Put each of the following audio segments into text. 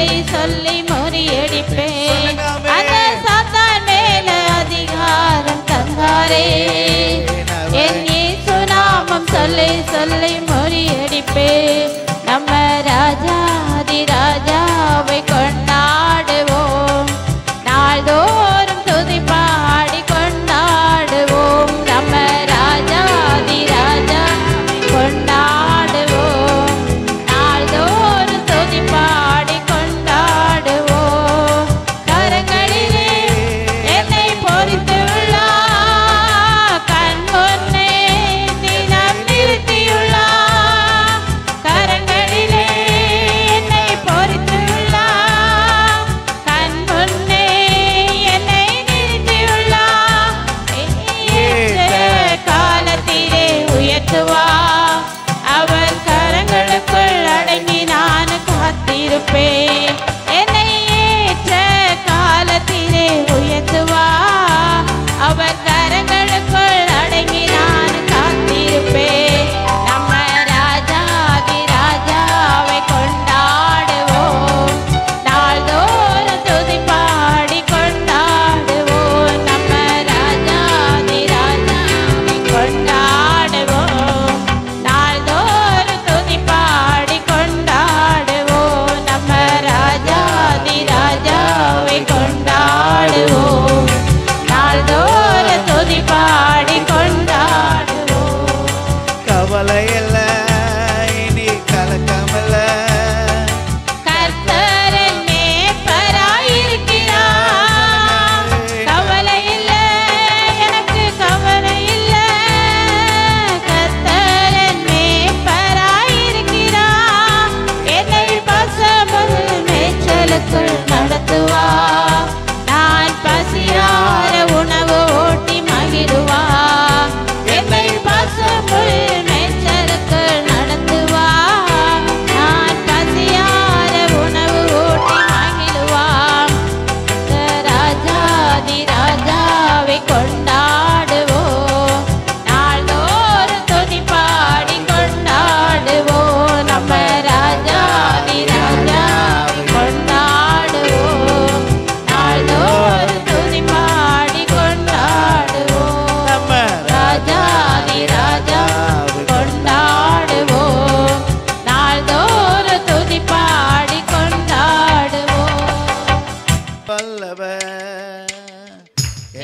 சொல்லி சொல்லி முறியடிப்பேன். அந்த சாத்தான் மேல அதிகாரம் தந்தாரே. என் இயேசு நாமம் சொல்லி சொல்லி முறியடிப்பேன். நம்ம ராஜாதி ராஜாவை கொண்டாடுவோம். நாள்தோறும் துதி பாடி கொண்டாடுவோம். நம்ம ராஜாதி ராஜாவை கொண்டாடுவோம். நாள்தோறும் துதி பாடி கொண்டாடுவோம். கரங்களிலே என்னை பொறித்துள்ளார், கண் முன்னே தினம் நிறுத்தியுள்ளார். கரங்களிலே என்னை பொறித்துள்ளார், கண் முன்னே என்னை நிறுத்தியுள்ளார். ஏற்ற காலத்திலே உயர்த்துவார். அவர் கரங்களுக்குள் அடங்கி நான் காத்திருப்பேன். என்னை ஏற்ற காலத்திலே உயர்த்துவார். அவர் கரங்களுக்குள் அடங்கி நான் காத்திருப்பேன். நம்ம ராஜாதி ராஜாவை கொண்டாடுவோம். நாள்தோறும் துதி பாடி கொண்டாடுவோம். நம்ம ராஜாதி ராஜாவை கொண்டாடுவோம். நாள்தோறும் துதி பாடி கொண்டாடுவோம். நம்ம ராஜாதி ராஜாவை கொண்டாடுவோம். நாள்தோறும் துதி பாடி கொண்டாடுவோம். கவலை இல்ல, இனி கலக்கமில்ல. கர்த்தர் என் மேய்ப்பராயிருக்கிறார். கவலை இல்ல, எனக்கு கவலை இல்ல. கர்த்தர் என் மேய்ப்பராயிருக்கிறார். என்னை பசும்புல் மேய்ச்சலுக்குள் நடத்துவார். நான் பசியார உணவு ஊட்டி மகிழுவார். என்னை பசும்புல் மேய்ச்சலுக்குள் நடத்துவார். நான் பசியார உணவு ஊட்டி மகிழுவார். ராஜாதி ராஜாவை கொண்டாடுவோம். நாள்தோறும் துதி பாடி கொண்டாடுவோம். நம்ம ராஜாதி ராஜாவை கொண்டாடுவோம். நாள்தோறும் துதி பாடி கொண்டாடுவோம். நம்ம ராஜாதி ராஜாவை கொண்டாடுவோம். நாள்தோறும் துதி பாடி கொண்டாடுவோம். வல்லவர்,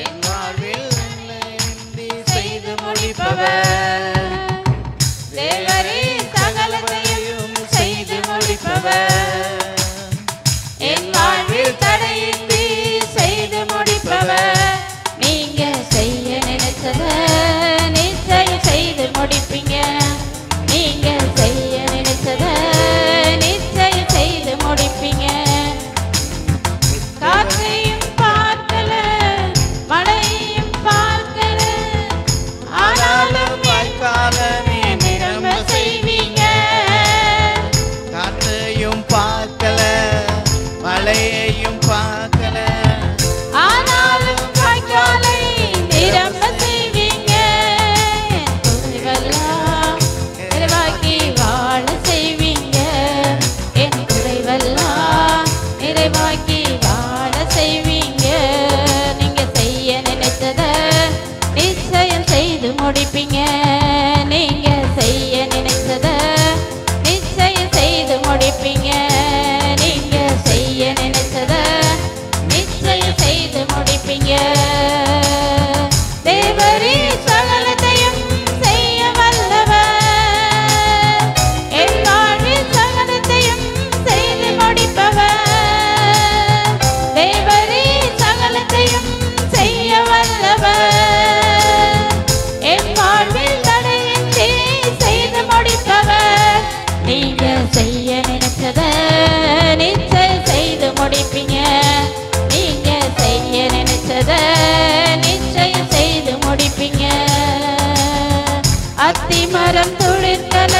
என் வாழ்வில் என்னை செய்து முடிப்பவர். தேவரே சகலத்தையும் செய்து முடிப்பவர். என் வாழ்வில் தடையின்றி செய்து முடிப்பவர். நீங்க செய்ய நினைச்சத நிச்சயம் செய்து முடிப்பீங்க. நீங்க செய்ய நினைச்சத நிச்சயம் செய்து முடிப்பீங்க. காற்றையும் பார்க்கல, மழையும் பார்க்கல, ஆனாலும் என் காலமே நிரம்ப செய்வீங்க. காற்றையும் பார்க்கல, மழையையும் பார்க்கல. ஆனாலும் வாய்க்காலை நிரம்ப செய்வீங்க. என் குறைவெல்லாம் நிறைவாக்கி வாழ செய்வீங்க. என் குறைவெல்லாம் நிறைவாக்கி வாழ செய்வீங்க. நீங்க செய்ய நினைத்தத நிச்சயம் செய்து முடிப்பீங்க. நீங்க செய்ய நினைத்தத நிச்சயம் செய்து முடிப்பீங்க. நீங்க செய்ய நினைத்தத நிச்சயம் செய்து முடிப்பீங்க. தேவரே சகலத்தையும் செய்ய வல்லவர். என் வாழ்வில் சகலத்தையும் செய்து முடிப்பவர். தேவரே சகலத்தையும் செய்ய வல்லவர். என் வாழ்வில் தடையின்றி செய்து முடிப்பவர். நீங்க செய்ய நினைச்சத நிச்சயம் செய்து முடிப்பீங்க. நீங்க செய்ய நினைச்சத நிச்சயம் செய்து முடிப்பீங்க. அத்திமரம் துளிர்த்தல,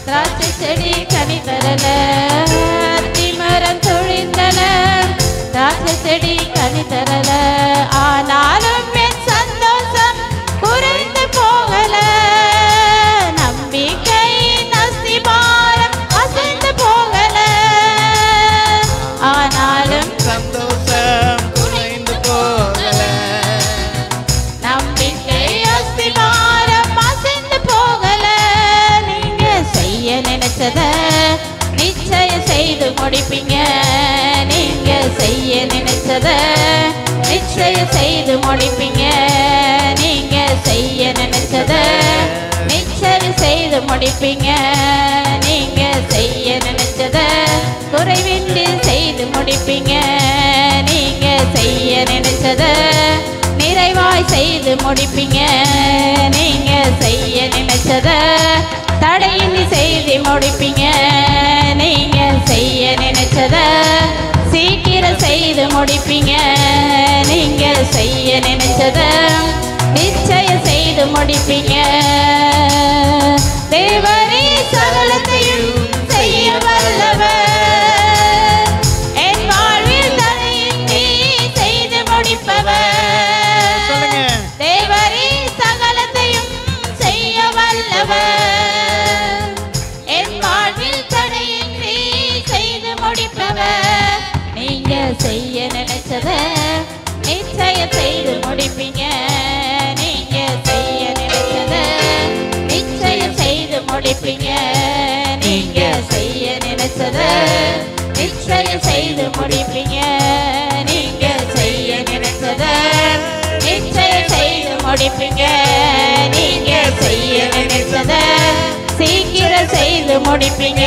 திராட்சை செடி கனி தரல. அத்திமரம் துளிர்த்தல, திராட்சை செடி கனி தரல. ஆனாலும் என் சந்தோஷம் குறைந்து போகல. நம்பிக்கையின் அஸ்திபாரம் அசைந்து போகல. நிச்சயம் செய்து முடிப்பீங்க. நீங்க செய்ய நினைச்சத நிச்சயம் செய்து முடிப்பீங்க. நீங்க செய்ய நினைச்சத குறைவின்றி செய்து முடிப்பீங்க. நீங்க செய்ய நினைச்சத நிறைவாய் செய்து முடிப்பீங்க. நீங்க செய்ய நினைச்சத தடையின்றி செய்து முடிப்பீங்க. நீங்க செய்ய நினைச்சத சீக்கிரம் செய்து முடிப்பீங்க. நீங்க செய்ய நினைச்சத நிச்சயம் செய்து முடிப்பீங்க. தேவரே சகலத்தையும் செய்ய வல்லவர். என் வாழ்வில் தடையின்றி செய்து முடிப்பவர். தேவரே சகலத்தையும் செய்ய வல்லவர். என் வாழ்வில் தடையின்றி செய்து முடிப்பவர். நீங்க செய்ய நினைச்சத நிச்சயம் செய்து முடிப்பீங்க. நீங்க செய்ய நினைச்சத நிச்சயம் செய்து முடிப்பீங்க. நீங்க செய்ய நினைச்சத நிச்சயம் செய்து முடிப்பீங்க. நீங்க செய்ய நினைச்சத நிச்சயம் செய்து முடிப்பீங்க. நீங்க செய்ய நினைச்சத சீக்கிரம் செய்து முடிப்பீங்க.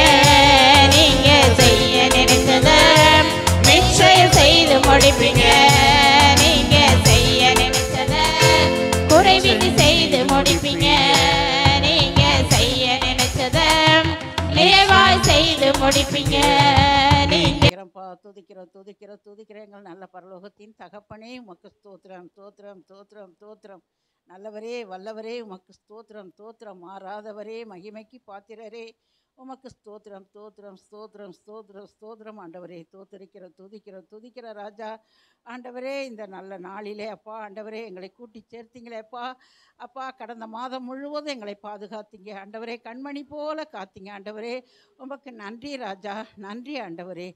நீங்க செய்ய நினைச்சத நிச்சயம் செய்து முடிப்பீங்க. நீங்க செய்ய நினைச்சத குறைவின்றி செய்து முடிப்பீங்க. நீங்க செய்ய நினைச்சத நிறைவாய் செய்து முடிப்பீங்க. நீங்க துதிக்கிறோம் எங்கள் நல்ல பரலோகத்தின் தகப்பனே உமக்கு ஸ்தோத்திரம் ஸ்தோத்திரம் ஸ்தோத்திரம் ஸ்தோத்திரம். நல்லவரே வல்லவரே உமக்கு ஸ்தோத்திரம் ஸ்தோத்திரம். மாறாதவரே மகிமைக்கு பாத்திரரே உமக்கு ஸ்தோத்திரம் ஸ்தோத்திரம் ஸ்தோத்திரம் ஸ்தோத்திரம் ஸ்தோத்திரம். ஆண்டவரே துதிக்கிற ராஜா. ஆண்டவரே இந்த நல்ல நாளிலே அப்பா ஆண்டவரே எங்களை கூட்டி சேர்த்தீங்களேப்பா. அப்பா கடந்த மாதம் முழுவதும் எங்களை பாதுகாத்தீங்க ஆண்டவரே. கண்மணி போல காத்தீங்க ஆண்டவரே. உமக்கு நன்றி ராஜா, நன்றி ஆண்டவரே.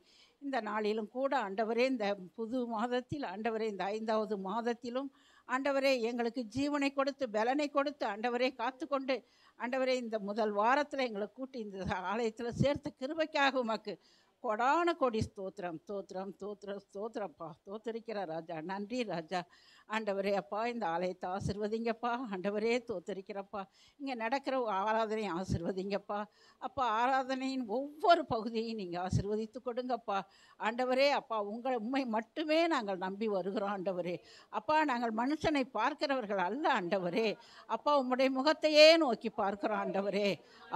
இந்த நாளிலும் கூட ஆண்டவரே இந்த புது மாதத்தில் ஆண்டவரே இந்த 5வது மாதத்திலும் ஆண்டவரே எங்களுக்கு ஜீவனை கொடுத்து பலனை கொடுத்து ஆண்டவரே காத்து கொண்டு ஆண்டவரே இந்த முதல் வாரத்தில் எங்களை கூட்டி இந்த ஆலயத்தில் சேர்த்த கிருபைக்காக உமக்கு கொடான கொடி ஸ்தோத்திரம் ஸ்தோத்திரம் ஸ்தோத்திரம் ஸ்தோத்திரப்பா. தோத்தரிக்கிற ராஜா, நன்றி ராஜா. ஆண்டவரே அப்பா இந்த ஆலயத்தை ஆசிர்வதிங்கப்பா. ஆண்டவரே தோத்தரிக்கிறப்பா. இங்கே நடக்கிற ஆராதனை ஆசிர்வதிங்கப்பா. அப்பா ஆராதனையின் ஒவ்வொரு பகுதியையும் நீங்கள் ஆசிர்வதித்து கொடுங்கப்பா. ஆண்டவரே அப்பா உண்மை மட்டுமே நாங்கள் நம்பி வருகிறோம் ஆண்டவரே. அப்பா நாங்கள் மனுஷனை பார்க்கிறவர்கள் அல்ல ஆண்டவரே. அப்பா உம்முடைய முகத்தையே நோக்கி பார்க்கிறோம் ஆண்டவரே.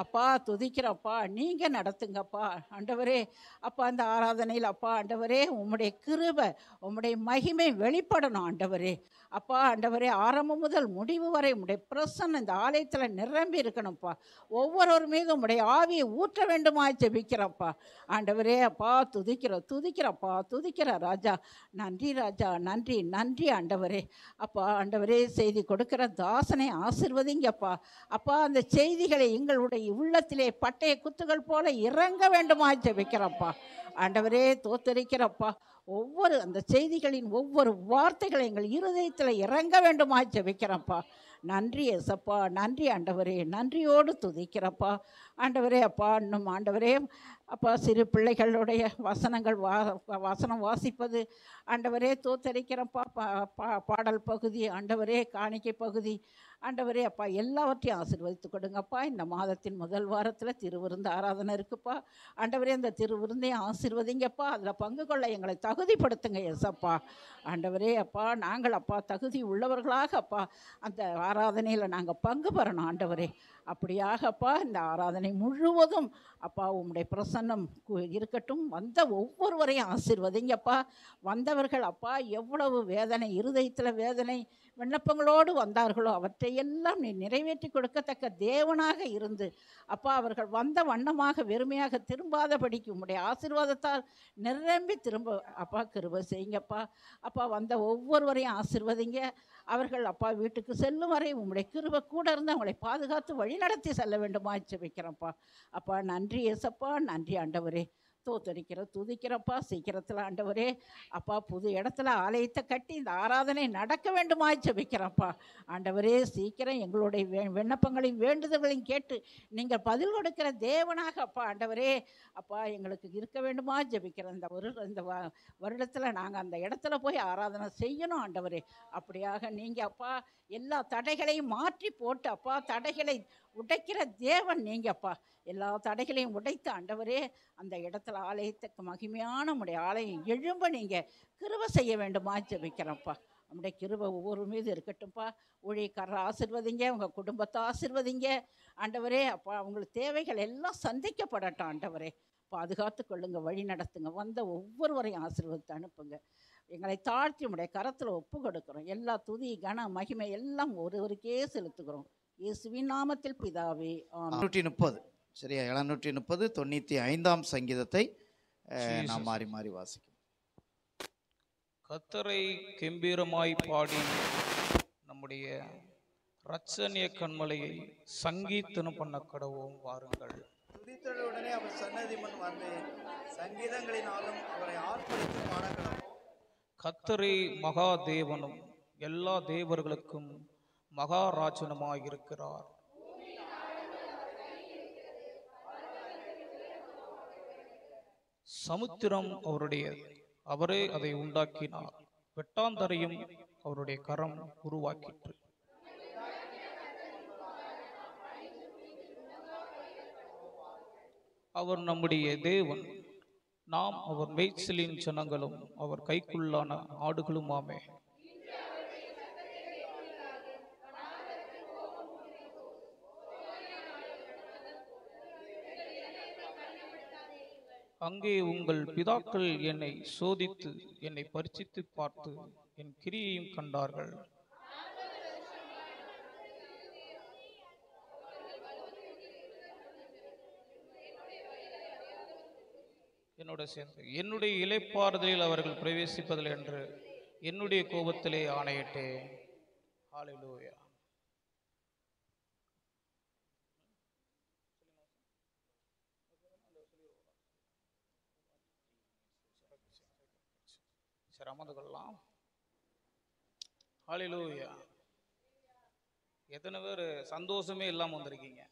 அப்பா துதிக்கிறப்பா, நீங்கள் நடத்துங்கப்பா ஆண்டவரே. அப்பா அந்த ஆராதனையில் அப்பா ஆண்டவரே உம்முடைய கிருபை உம்முடைய மகிமை வெளிப்படணும் ஆண்டவரே. அப்பா ஆண்டவரே ஆரம்பம் முதல் முடிவு வரை உம்முடைய பிரசன்னம் இந்த ஆலயத்தில் நிரம்பி இருக்கணும்ப்பா. ஒவ்வொருவர் மீதும் உம்முடைய ஆவியை ஊற்ற வேண்டுமா ஜெபிக்கிறப்பா ஆண்டவரே. அப்பா துதிக்கிறப்பா துதிக்கிற ராஜா. நன்றி ராஜா, நன்றி நன்றி ஆண்டவரே. அப்பா ஆண்டவரே செய்தி கொடுக்கிற தாசனை ஆசிர்வதிங்கப்பா. அப்பா அந்த செய்திகளை எங்களுடைய உள்ளத்திலே பட்டய குத்துகள் போல இறங்க வேண்டுமா ஜெபிக்கிறப்பா ஆண்டவரே. தோத்தரிக்கிறப்பா ஒவ்வொரு அந்த செய்திகளின் ஒவ்வொரு வார்த்தைகளை எங்கள் இருதயத்தில் இறங்க வேண்டுமா ஜெபிக்கிறப்பா. நன்றி ஏசப்பா, நன்றி ஆண்டவரே. நன்றியோடு துதிக்கிறப்பா ஆண்டவரே. அப்பா இன்னும் ஆண்டவரே அப்பா சிறு பிள்ளைகளுடைய வசனம் வாசிப்பது ஆண்டவரே தோத்தரிக்கிறப்பா. பாடல் பகுதி ஆண்டவரே, காணிக்கை பகுதி ஆண்டவரே அப்பா எல்லாவற்றையும் ஆசீர்வதித்து கொடுங்கப்பா. இந்த மாதத்தின் முதல் வாரத்தில் திருவிருந்து ஆராதனை இருக்குப்பா ஆண்டவரே. அந்த திருவிருந்தையும் ஆசீர்வதிங்கப்பா. அதில் பங்கு கொள்ள எங்களை தகுதிப்படுத்துங்க ஏசப்பா ஆண்டவரே. அப்பா நாங்கள் அப்பா தகுதி உள்ளவர்களாக அப்பா அந்த ஆராதனையில் நாங்கள் பங்கு பெறணும் ஆண்டவரே. அப்படியாகப்பா இந்த ஆராதனை முழுவதும் அப்பா உம்முடைய பிரசன்னம் இருக்கட்டும். வந்த ஒவ்வொருவரையும் ஆசீர்வதிங்கப்பா. வந்தவர்கள் அப்பா எவ்வளவு வேதனை, இருதயத்தில் வேதனை விண்ணப்பங்களோடு வந்தார்களோ அவற்றையெல்லாம் நீ நிறைவேற்றி கொடுக்கத்தக்க தேவனாக இருந்து அப்பா அவர்கள் வந்த வண்ணமாக வெறுமையாக திரும்பாதபடிக்கு உம்முடைய ஆசீர்வாதத்தால் நிரம்பி திரும்ப அப்பா கிருபை செய்யுங்கப்பா. அப்பா வந்த ஒவ்வொருவரையும் ஆசீர்வதிங்க. அவர்கள் அப்பா வீட்டுக்கு செல்லும் வரை உம்முடைய கிருபை கூட இருந்து அவங்களை பாதுகாத்து வழிநடத்தி செல்ல வேண்டுமா ஜெபிக்கிறோம்ப்பா. அப்பா நன்றி ஏசப்பா, நன்றி ஆண்டவரே. தோத்தரிக்கிற துதிக்கிறப்பா. சீக்கிரத்தில் ஆண்டவரே அப்பா புது இடத்துல ஆலயத்தை கட்டி இந்த ஆராதனை நடக்க வேண்டுமா ஜெபிக்கிறப்பா. ஆண்டவரே சீக்கிரம் எங்களுடைய விண்ணப்பங்களையும் வேண்டுதல்களையும் கேட்டு நீங்கள் பதில் கொடுக்கிற தேவனாக அப்பா ஆண்டவரே அப்பா எங்களுக்கு இருக்க வேண்டுமா ஜெபிக்கிறேன். இந்த வருடத்தில் நாங்கள் அந்த இடத்துல போய் ஆராதனை செய்யணும் ஆண்டவரே. அப்படியாக நீங்கள் அப்பா எல்லா தடைகளையும் மாற்றி போட்டு அப்பா தடைகளை உடைக்கிற தேவன் நீங்கள் அப்பா. எல்லா தடைகளையும் உடைத்து ஆண்டவரே அந்த இடத்துல ஆலயத்துக்கு மகிமையான உடைய ஆலயம் எழும்ப நீங்கள் கிருபை செய்ய வேண்டுமா ஜெபிக்கிறப்பா. நம்முடைய கிருபை ஒவ்வொரு மீது இருக்கட்டும்ப்பா. ஊழியக்காரரை ஆசீர்வதிங்க, உங்கள் குடும்பத்தை ஆசீர்வதிங்க ஆண்டவரே. அப்பா அவங்களுக்கு தேவைகள் எல்லாம் சந்திக்கப்படட்டும் ஆண்டவரே. பாதுகாத்து கொள்ளுங்க, வழி நடத்துங்க, வந்த ஒவ்வொருவரையும் ஆசீர்வதித்து அனுப்புங்க. எங்களை தாழ்த்தி உடைய கரத்தில் ஒப்பு கொடுக்குறோம். எல்லா துதி கன மகிமை எல்லாம் ஒருவருக்கே செலுத்துகிறோம். இயேசுவின் நாமத்தில் பிதாவே ஆமென். 730 சரியா? 730 95ஆம் சங்கீதத்தை நாம் மாறி மாறி வாசிக்கும். கர்த்தரை கெம்பீரமாய் பாடி நம்முடைய இரட்சணிய கண்மலையை சங்கீதனம் பண்ண கடவோம் வாருங்கள். துதித்தலுடனே அவர் சன்னதி முன் வந்து சங்கீதங்களினாலும் அவரை ஆர்ப்பரித்து பாடக்கடவோம். கர்த்தரே மகா தேவனும் எல்லா தேவர்களுக்கும் மகாராஜனுமாய் இருக்கிறார். சமுத்திரம் அவருடையது, அவரே அதை உண்டாக்கினார். வெட்டாந்தரையும் அவருடைய கரம் உருவாக்கிற்று. அவர் நம்முடைய தேவன், நாம் அவர் மேய்ச்சலின் ஜனங்களும் அவர் கைக்குள்ளான ஆடுகளுமாமே. அங்கே உங்கள் பிதாக்கள் என்னை சோதித்து என்னை பரிசித்து பார்த்து என் கிரியையும் கண்டார்கள். என்னோட சேர்ந்து என்னுடைய இளைப்பாறுதலில் அவர்கள் பிரவேசிப்பதில்லை என்று என்னுடைய கோபத்திலே ஆணையிட்டேன். ஹல்லேலூயா. சரி, அமர்ந்து கொள்ளலாம். ஹல்லேலூயா. எத்தனை பேர் சந்தோஷமே இல்லாம வந்திருக்கீங்க?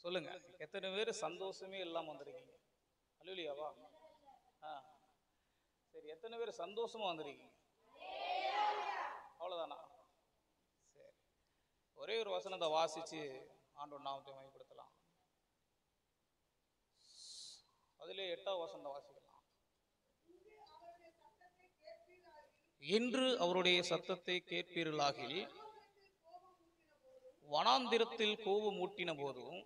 சொல்லுங்க, எத்தனை பேர் சந்தோஷமே இல்லாம வந்திருக்கீங்க? ஹல்லேலூயாவா? சரி, எத்தனை பேர் சந்தோஷமா வந்திருக்கீங்க? அவ்வளவுதானா? சரி, ஒரே ஒரு வசனத்தை வாசிச்சு ஆண்டவர் நாமத்தை மகிமைப்படுத்தலாம். அதிலே 8வது வசனத்தை வாசிக்கலாம். என்று அவருடைய சத்தத்தை கேட்பீர்களாகில் வனாந்திரத்தில் கோபம் மூட்டின போதும்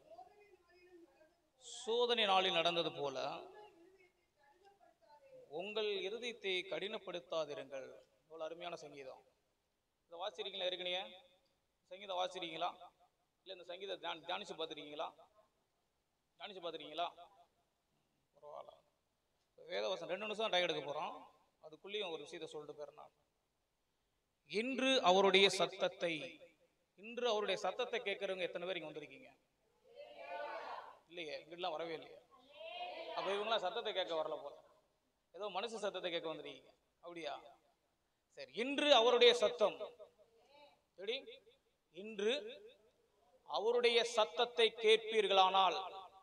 சோதனை நாளில் நடந்தது போல உங்கள் இருதயத்தை கடினப்படுத்தாதிருங்கள். இவ்வளவு அருமையான சங்கீதம். இதை வாசிக்கிறீங்களா? ஏற்கனவே சங்கீதம் வாசிக்கிறீங்களா? இல்லை இந்த சங்கீதம் தியானிச்சு பார்த்துருக்கீங்களா? தியானிச்சு பார்த்துருக்கீங்களா? பரவாயில்ல. வேதவசனம் 2 நிமிஷம் டைம் எடுக்க போகிறோம். அதுக்குள்ளேயும் ஒரு விஷயத்தை சொல்லிட்டு போயிருந்தாங்க. இன்று அவருடைய சத்தத்தை கேட்கறவங்க எத்தனை பேர் இங்க வந்திருக்கீங்க? இல்லையே, இங்கெல்லாம் வரவே இல்லையே. அப்ப இவங்களாம் சத்தத்தை கேட்க வரல போல, ஏதோ மனுஷ சத்தத்தை கேட்க வந்திருக்கீங்க. அப்படியா? சரி, இன்று அவருடைய சத்தம். இன்று அவருடைய சத்தத்தை கேட்பீர்களானால்,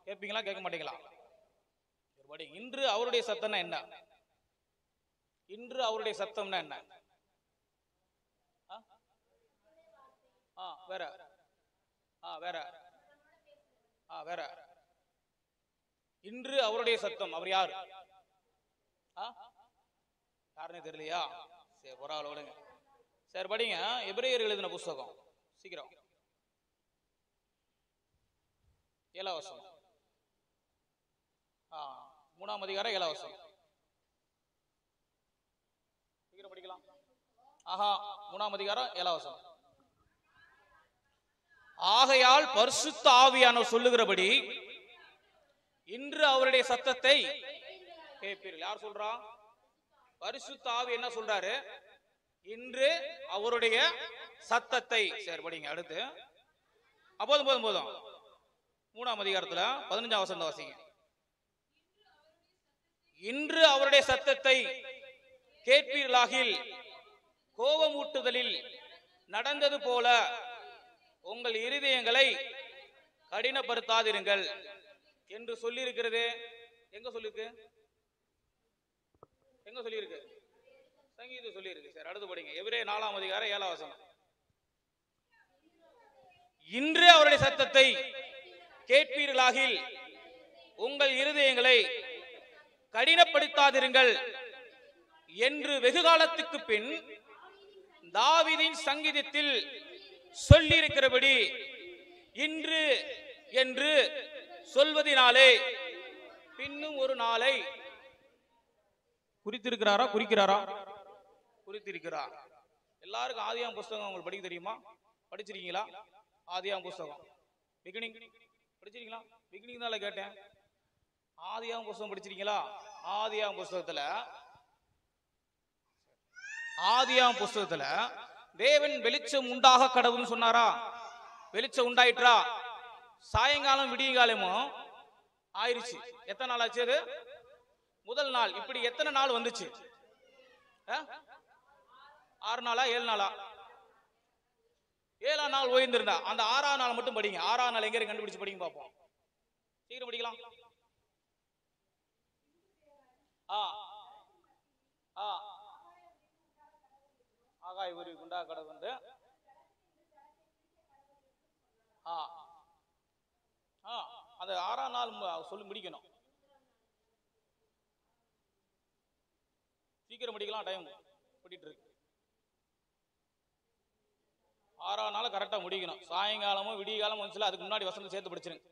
கேட்பீங்களா கேட்க மாட்டீங்களா? இன்று அவருடைய சத்தம்னா என்ன? இன்று அவருடைய சத்தம்னா என்ன? வேற வேற வேற இன்று அவருடைய சத்தம். அவர் யார்? யாருன்னு தெரியலையா? சரி, ஒரு ஆள் விடுங்க. சரி, படிங்க. எபிரேயர் எழுதின புஸ்தகம் சீக்கிரம் 7வது வசனம். 3ஆம் அதிகாரம் 7வது வசனம். சீக்கிரம் படிக்கலாம். 3ஆம் அதிகாரம் 7வது வசனம். ஆகையால் பரிசுத்த ஆவியானவர் சொல்லுகிறபடி இன்று அவருடைய சத்தத்தை கேட்பீர்கள். யார் சொல்றா? பரிசுத்த ஆவி என்ன சொல்றாரு? இன்று அவருடைய சத்தத்தை. சரி, படிங்க. அடுத்து போதும் 3ஆம் அதிகாரத்துல 15ஆம் வசனம் வாசிங்க. இன்று அவருடைய சத்தத்தை கேட்பீர்களாகில் கோபமூட்டுதலில் நடந்தது போல உங்கள் இருதயங்களை கடினப்படுத்தாதிருங்கள் என்று சொல்லியிருக்கிறது. எங்க சொல்லிருக்கு? எங்க சொல்லியிருக்கு? சங்கீதம் சொல்லியிருக்கு. சார் அடுத்து படிங்க. எபிரேயர் 4ஆம் அதிகாரம் 7ஆம் வசனம். இன்று அவருடைய சத்தத்தை கேட்பீர்களாகில் உங்கள் இருதயங்களை கடினப்படுத்தாதிருங்கள் என்று வெகு காலத்துக்கு பின் தாவீதின் சங்கீதத்தில் சொல்லியிருக்கிறபடி இன்று என்று சொல்வதினாலே பின்னும் ஒரு நாளை குறித்திருக்கிறாரா? குறிக்கிறாரா? குறித்திருக்கிறார். எல்லாருக்கும் ஆதியாம் புஸ்தகம் உங்களுக்கு படிக்க தெரியுமா? படிச்சிருக்கீங்களா? ஆதியாம் புஸ்தகம் பிகினிங் படிச்சிருக்கீங்களா? பிகினிங் தான் கேட்டேன். ஆதியாம் புஸ்தகம் படிச்சிருக்கீங்களா? ஆதியாம் புஸ்தகத்துல தேவன் வெளிச்சம் உண்டாக கடவுள்னு சொன்னாரா? வெளிச்சம் உண்டாயிற்றா? சாயங்காலம் விடியகாலமும் ஆயிருச்சு. எத்தனை நாள் ஆச்சு? அது முதல் நாள். இப்படி எத்தனை நாள் வந்துச்சு? 6 நாளா 7 நாளா? 7ஆம் நாள் ஓய்ந்திருந்தா. அந்த 6ஆம் நாள் மட்டும் படிங்க. 6ஆம் நாள் எங்க கண்டுபிடிச்சு படிங்க பார்ப்போம். சீக்கிரம் படிக்கலாம். ஆகாய் ஒரு குண்டா கடை வந்து அந்த 6ஆம் நாள் சொல்லி முடிக்கணும். சீக்கிரம் படிக்கலாம். டைம் ஓடிட்டு இருக்கு. 6ஆம் நாள் கரெக்டா முடிக்கணும். சாயங்காலமும் விடிய காலம் வந்துச்சுல, அதுக்கு முன்னாடி வசனம் சேர்த்து படிச்சிருங்க.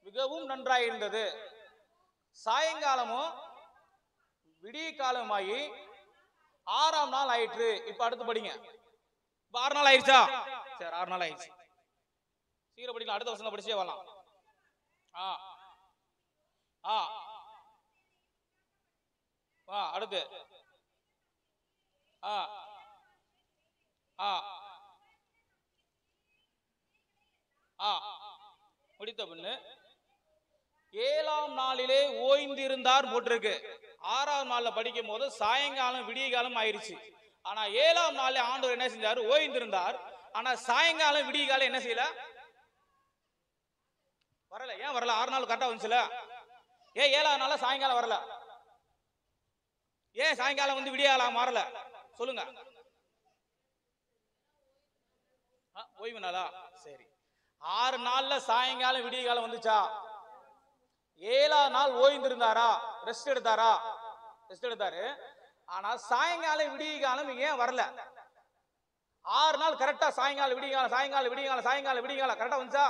மிகவும் நன்றாயிருந்தது. சாயங்காலமும் விடிய காலமாயி 6ஆம் நாள் ஆயிற்று. இப்ப அடுத்து படிங்க. இப்ப 6 நாள் ஆயிடுச்சா? சரி, 6 நாள் ஆயிடுச்சு. சீக்கிரம் படிக்கலாம். அடுத்த வசனம் படிச்சே வரலாம். அடுத்து முடித்த பின்னு 7ஆம் நாளிலே ஓய்ந்திருந்தார் போட்டிருக்கு. 6ஆம் நாள்ல படிக்கும் போது சாயங்காலம் விடிய காலம் ஆயிருச்சு. ஆனா 7ஆம் நாள்ல ஆண்டவர் என்ன செஞ்சாரு? ஓய்ந்திருந்தார். ஆனா சாயங்காலம் விடிய காலம் என்ன செய்யல? வரல. ஏன் வரல? 6 நாள் கரெக்டா வந்துச்சுல. ஏன் 7ஆம் நாள்ல சாயங்காலம் வரல? ஏன் சாயங்காலம் வந்து விடிய காலம் மாறல? சொல்லுங்க. ஓய்வு நாளா? சரி. 6 நாள்ல சாயங்காலம் விடிய காலம் வந்துச்சா? 7ஆம் நாள் ஓய்ந்திருந்தாரா? ரெஸ்ட் எடுத்தாரா? ரெஸ்ட் எடுத்தாரு. ஆனா சாயங்காலம் விடிய காலம் ஏன் வரல? 6 நாள் கரெக்டா சாயங்காலம் விடிய காலம், சாயங்காலம் விடிய காலம், சாயங்காலம் விடிய காலம் கரெக்டா வந்துச்சா?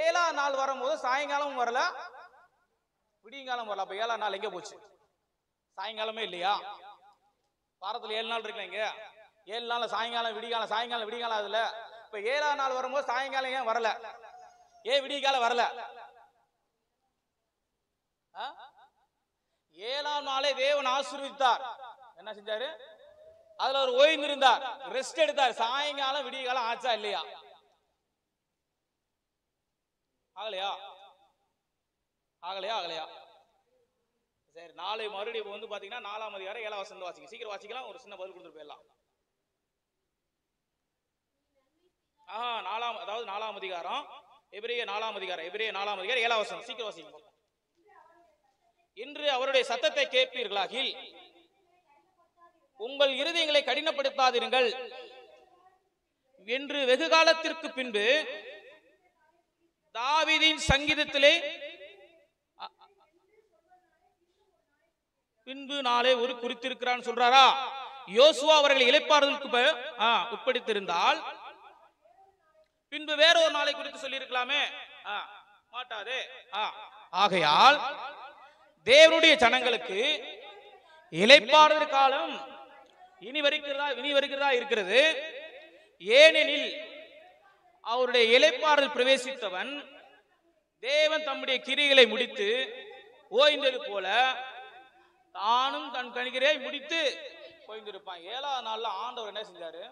7ஆம் நாள் வரும்போது சாயங்காலமும் வரல, விடிய காலம் வரல. அப்ப 7ஆம் நாள் எங்க போச்சு? சாயங்காலமே இல்லையா? வாரத்துல 7 நாள் இருக்குல்ல. இங்க 7 நாள் சாயங்காலம் விடிகாலம், சாயங்காலம் விடிகாலம். அதுல இப்ப 7ஆம் நாள் வரும்போது சாயங்காலம் ஏன் வரல? ஏன் விடிய காலம் வரல? 7ஆம் நாளே தேவன் ஆசீர்வதித்தார். என்ன செஞ்சாரு? அதுல ஒரு ஓய்ந்திருந்தார், ரெஸ்ட் எடுத்தார். சாயங்காலம் விடிய காலம் ஆச்சா இல்லையா? ஆகலையா? ஆகலையா? ஆகலையா? சரி, நாளை மறுபடியும் வந்து பாத்தீங்கன்னா 4ஆம் அதிகாரம் 7ஆம் வசனம் வாசிங்க. சீக்கிரம் வாசிக்கலாம். ஒரு சின்ன பதில் கொடுத்துட்டு போயிடலாம். 4ஆம் அதிகாரம் எபிரேயர் 4ஆம் அதிகாரம் 7ஆம் வசனம். சீக்கிரம் வாசிங்க. இன்று அவருடைய சத்தத்தை கேட்பீர்களாகில் உங்கள் இருதயங்களை கடினப்படுத்தாதிருங்கள் என்று வெகு காலத்திற்கு பின்பு தாவீதின் சங்கீதத்திலே பின்பு நாளே ஒரு குறித்திருக்கிறான்னு சொல்றாரா? யோசுவா அவர்களை இளைப்பாறுதலுக்கு உட்படுத்தியிருந்தால் பின்பு வேற ஒரு நாளை குறித்து சொல்லி இருக்கலாமே. மாட்டாதே. ஆகையால் தேவனுடைய ஜனங்களுக்கு இளைப்பாறுதல் காலம் இனி வருகிறதா இருக்கிறது. ஏனெனில் அவருடைய இளைப்பாறுதல் பிரவேசித்தவன் தேவன் தம்முடைய கிரியைகளை முடித்து ஓய்ந்தது போல தானும் தன் கணிகரை முடித்து ஓய்ந்திருப்பான். 7ஆம் நாள்ல ஆண்டவர் என்ன செஞ்சாரு?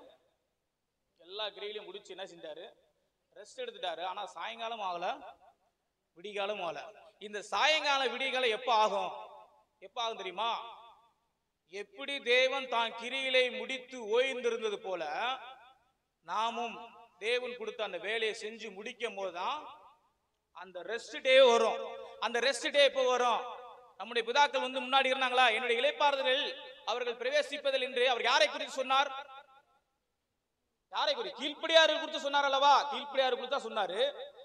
எல்லா கிரியைகளையும் முடிச்சு என்ன செஞ்சாரு? ரெஸ்ட் எடுத்துட்டாரு. ஆனா சாயங்காலம் ஆகல, விடிகாலம் ஆல. இந்த சாயங்கால விடிகாலம் எப்ப ஆகும்? எப்ப ஆகும் தெரியுமா? எப்படி தேவன் தான் கிரிகளை முடித்து ஓய்ந்திருந்தது போல நாமும் தேவன் கொடுத்த அந்த வேலையை செஞ்சு முடிக்கும் போதுதான் அந்த ரெஸ்ட் டே வரும். அந்த ரெஸ்ட் டே எப்போ வரும்? நம்முடைய பிதாக்கள் முன்னாடி இருந்தாங்களா? என்னுடைய இளைப்பாறுதலில் அவர்கள் பிரவேசிப்பதில் என்று அவர் யாரை குறித்து சொன்னார்? யாரை குறித்து? கீழ்ப்படியாரை குறித்து சொன்னார் அல்லவா? கீழ்ப்படியாரை குறித்து தான் சொன்னாரு.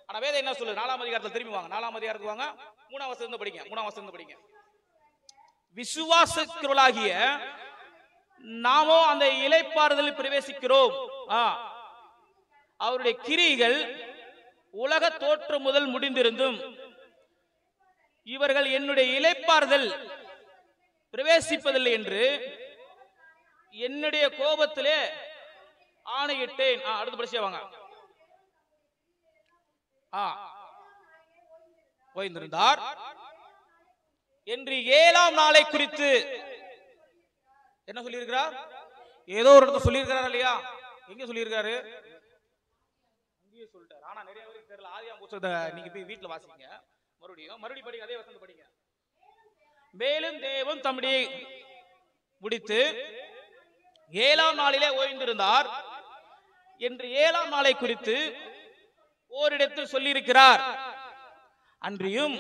ஆனா வேதம் என்ன சொல்லுது? 4ஆம் அதிகாரத்தில் திரும்பி வாங்க. 4ஆம் அதிகாரத்துக்கு வாங்க. 3ஆம் வசனத்தை படிங்க. 3ஆம் வசனத்தை படிங்க. விசுவாசிக்கிறவர்களாகிய நாமோ அந்த இளைப்பாறுதலில் பிரவேசிக்கிறோம். அவருடைய கிரிகள் உலக தோற்றம் முதல் முடிந்திருந்தும் இவர்கள் என்னுடைய இளைப்பாறுதல் பிரவேசிப்பதில்லை என்று என்னுடைய கோபத்திலே ஆணையிட்டேன். அடுத்த படிச்சே வாங்க. ஓய்ந்திருந்தார் என்று 7ஆம் நாளை குறித்து என்ன சொல்லியிருக்கிறார்? ஏதோ ஒரு இடத்துல சொல்லியிருக்கிறார் இல்லையா? எங்க சொல்லியிருக்காரு? அங்கேயே சொல்லிட்டார். ஆனா நிறைய பேருக்கு தெரியல. ஆதியாகம புத்தகத்தை நீங்க போய் வீட்டுல வாசிங்க. மறுபடியும் படிங்க. அதே வசனத்தை படிங்க. மேலும் தேவன் தம்முடைய முடித்து 7ஆம் நாளிலே ஓய்ந்திருந்தார் என்று 7ஆம் நாளை குறித்து ஓரிடத்தில் சொல்லியிருக்கிறார். அன்றியும்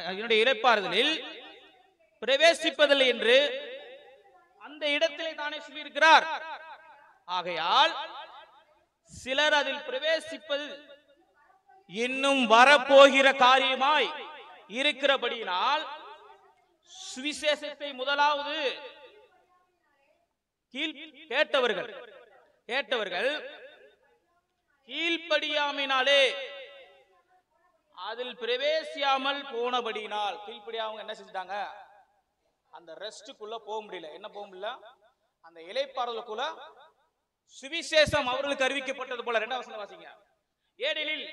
என்னுடைய இளைப்பாறுதலில் பிரவேசிப்பதில்லை என்று அந்த இடத்திலே தானே சொல்லியிருக்கிறார். ஆகையால் சிலர் அதில் பிரவேசிப்பது இன்னும் வரப்போகிற காரியமாய் இருக்கிறபடியினால் சுவிசேஷத்தை முதலாவது கேட்டவர்கள் கீழ்ப்படியாமையினாலே அதில் பிரவேசியாமல் போனபடியினால், கீழ்ப்படியாம என்ன செஞ்சிட்டாங்க? அந்த ரெஸ்டுக்குள்ள போக முடியல. என்ன போக முடியல? அந்த இளைப்பாறுதலுக்குள்ள சுவிசேஷம் அவர்களுக்கு அறிவிக்கப்பட்டது போல. 2ஆம் வசனம் வாசிங்க. ஏனெனில்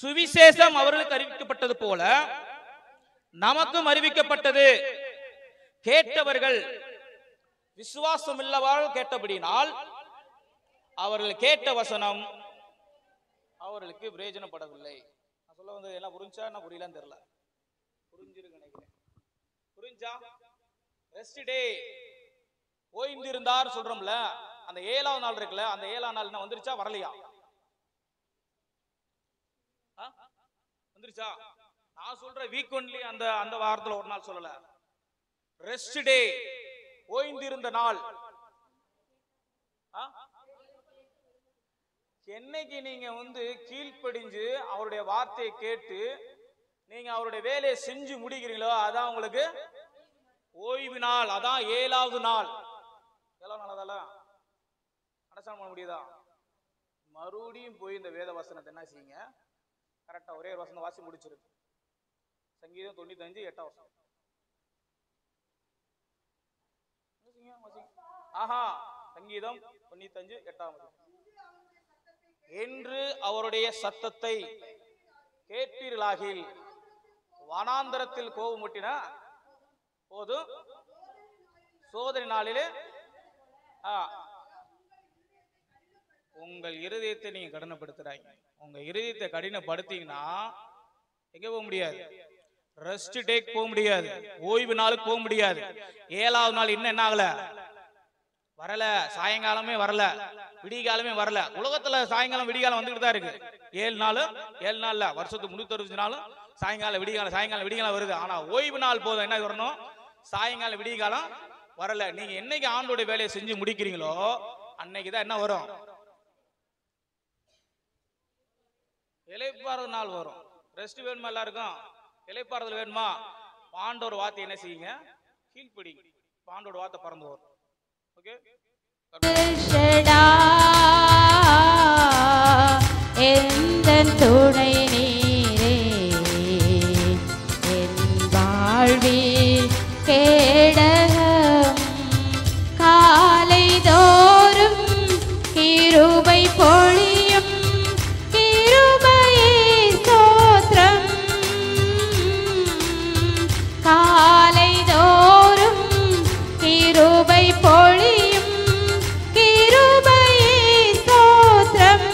சுவிசேஷம் அவர்களுக்கு அறிவிக்கப்பட்டது போல நமக்கும் அறிவிக்கப்பட்டது. கேட்டவர்கள் விசுவாசம் இல்லவாறு கேட்டபடினால் அவர்கள் கேட்ட வசனம் அவர்களுக்கு பிரயோஜனப்படவில்லை. நான் சொல்ல வந்து எல்லாம் புரிஞ்சா? என்ன புரியலன்னு தெரியல. புரிஞ்சிருக்கு நினைக்கிறேன். புரிஞ்சா? ரெஸ்ட் டே ஓய்ந்திருந்தார் சொல்றோம்ல, அந்த 7ஆம் நாள் இருக்குல்ல, அந்த 7ஆம் நாள் என்ன வந்துருச்சா வரலையா? வந்துருச்சா? நான் சொல்ற வீக் ஒன்லி அந்த வாரத்துல ஒரு நாள் சொல்லல. ரெஸ்ட் டே ஓய்ந்திருந்த நாள் என்னைக்கு நீங்க கீழ்ப்படிஞ்சு அவருடைய வார்த்தையை கேட்டு நீங்க அவருடைய வேலையை செஞ்சு முடிக்கிறீங்களோ அதான் உங்களுக்கு ஓய்வு நாள். அதான் 7ஆவது நாள். 7ஆம் நாள் அதால அண்டர்ஸ்டாண்ட் பண்ண முடியுதா? மறுபடியும் போய் இந்த வேத வசனத்தை என்ன செய்யுங்க, கரெக்டா ஒரே ஒரு வசனம் வாசி முடிச்சிருக்கு. சங்கீதம் 95 8ஆம் வசனம். சங்கீதம் 95 8ஆம் வசனம். என்று அவருடைய சத்தத்தை கேட்பீர்களாகில் வனாந்தரத்தில் கோபமூட்டின போதும் சோதனை நாளிலே உங்கள் இருதயத்தை நீங்க கடினப்படுத்துறாங்க. உங்க இருதயத்தை கடினப்படுத்தீங்கன்னா எங்க போக முடியாது? ரெஸ்ட் டேக் போக முடியாது, ஓய்வு நாளுக்கு போக முடியாது. 7ஆவது நாள் இன்னும் என்ன ஆகல? வரல. சாயங்காலமே வரல, விடிகாலமே வரல. உலகத்துல சாயங்காலம் விடிகாலம் வந்துகிட்டு தான் இருக்கு. 7 நாள்ல வருஷத்துக்கு 365 நாளும் சாயங்காலம் விடிகாலம் வருது. ஆனா ஓய்வு நாள் போதும் என்ன வரணும்? சாயங்காலம் விடிகாலம் வரல. நீங்க என்னைக்கு ஆண்டோட வேலையை செஞ்சு முடிக்கிறீங்களோ அன்னைக்குதான் என்ன வரும்? இளைப்பாறுதல் நாள் வரும். ரெஸ்ட் வேணுமா? எல்லாருக்கும் இளைப்பாறுதல் வேணுமா? ஆண்டோட வார்த்தை என்ன செய்யுங்க? கீழ்ப்படிங்க. ஆண்டோட வார்த்தை பறந்து வரும். ஓகே, எந்தன் துணை நீரே என் வாழ்வில் கேடகம் காலை தோறும் கிருபை பொழியும் கிருபையே ஸ்தோத்திரம் காலை தோறும் கிருபை பொழியும் கிருபையே ஸ்தோத்திரம்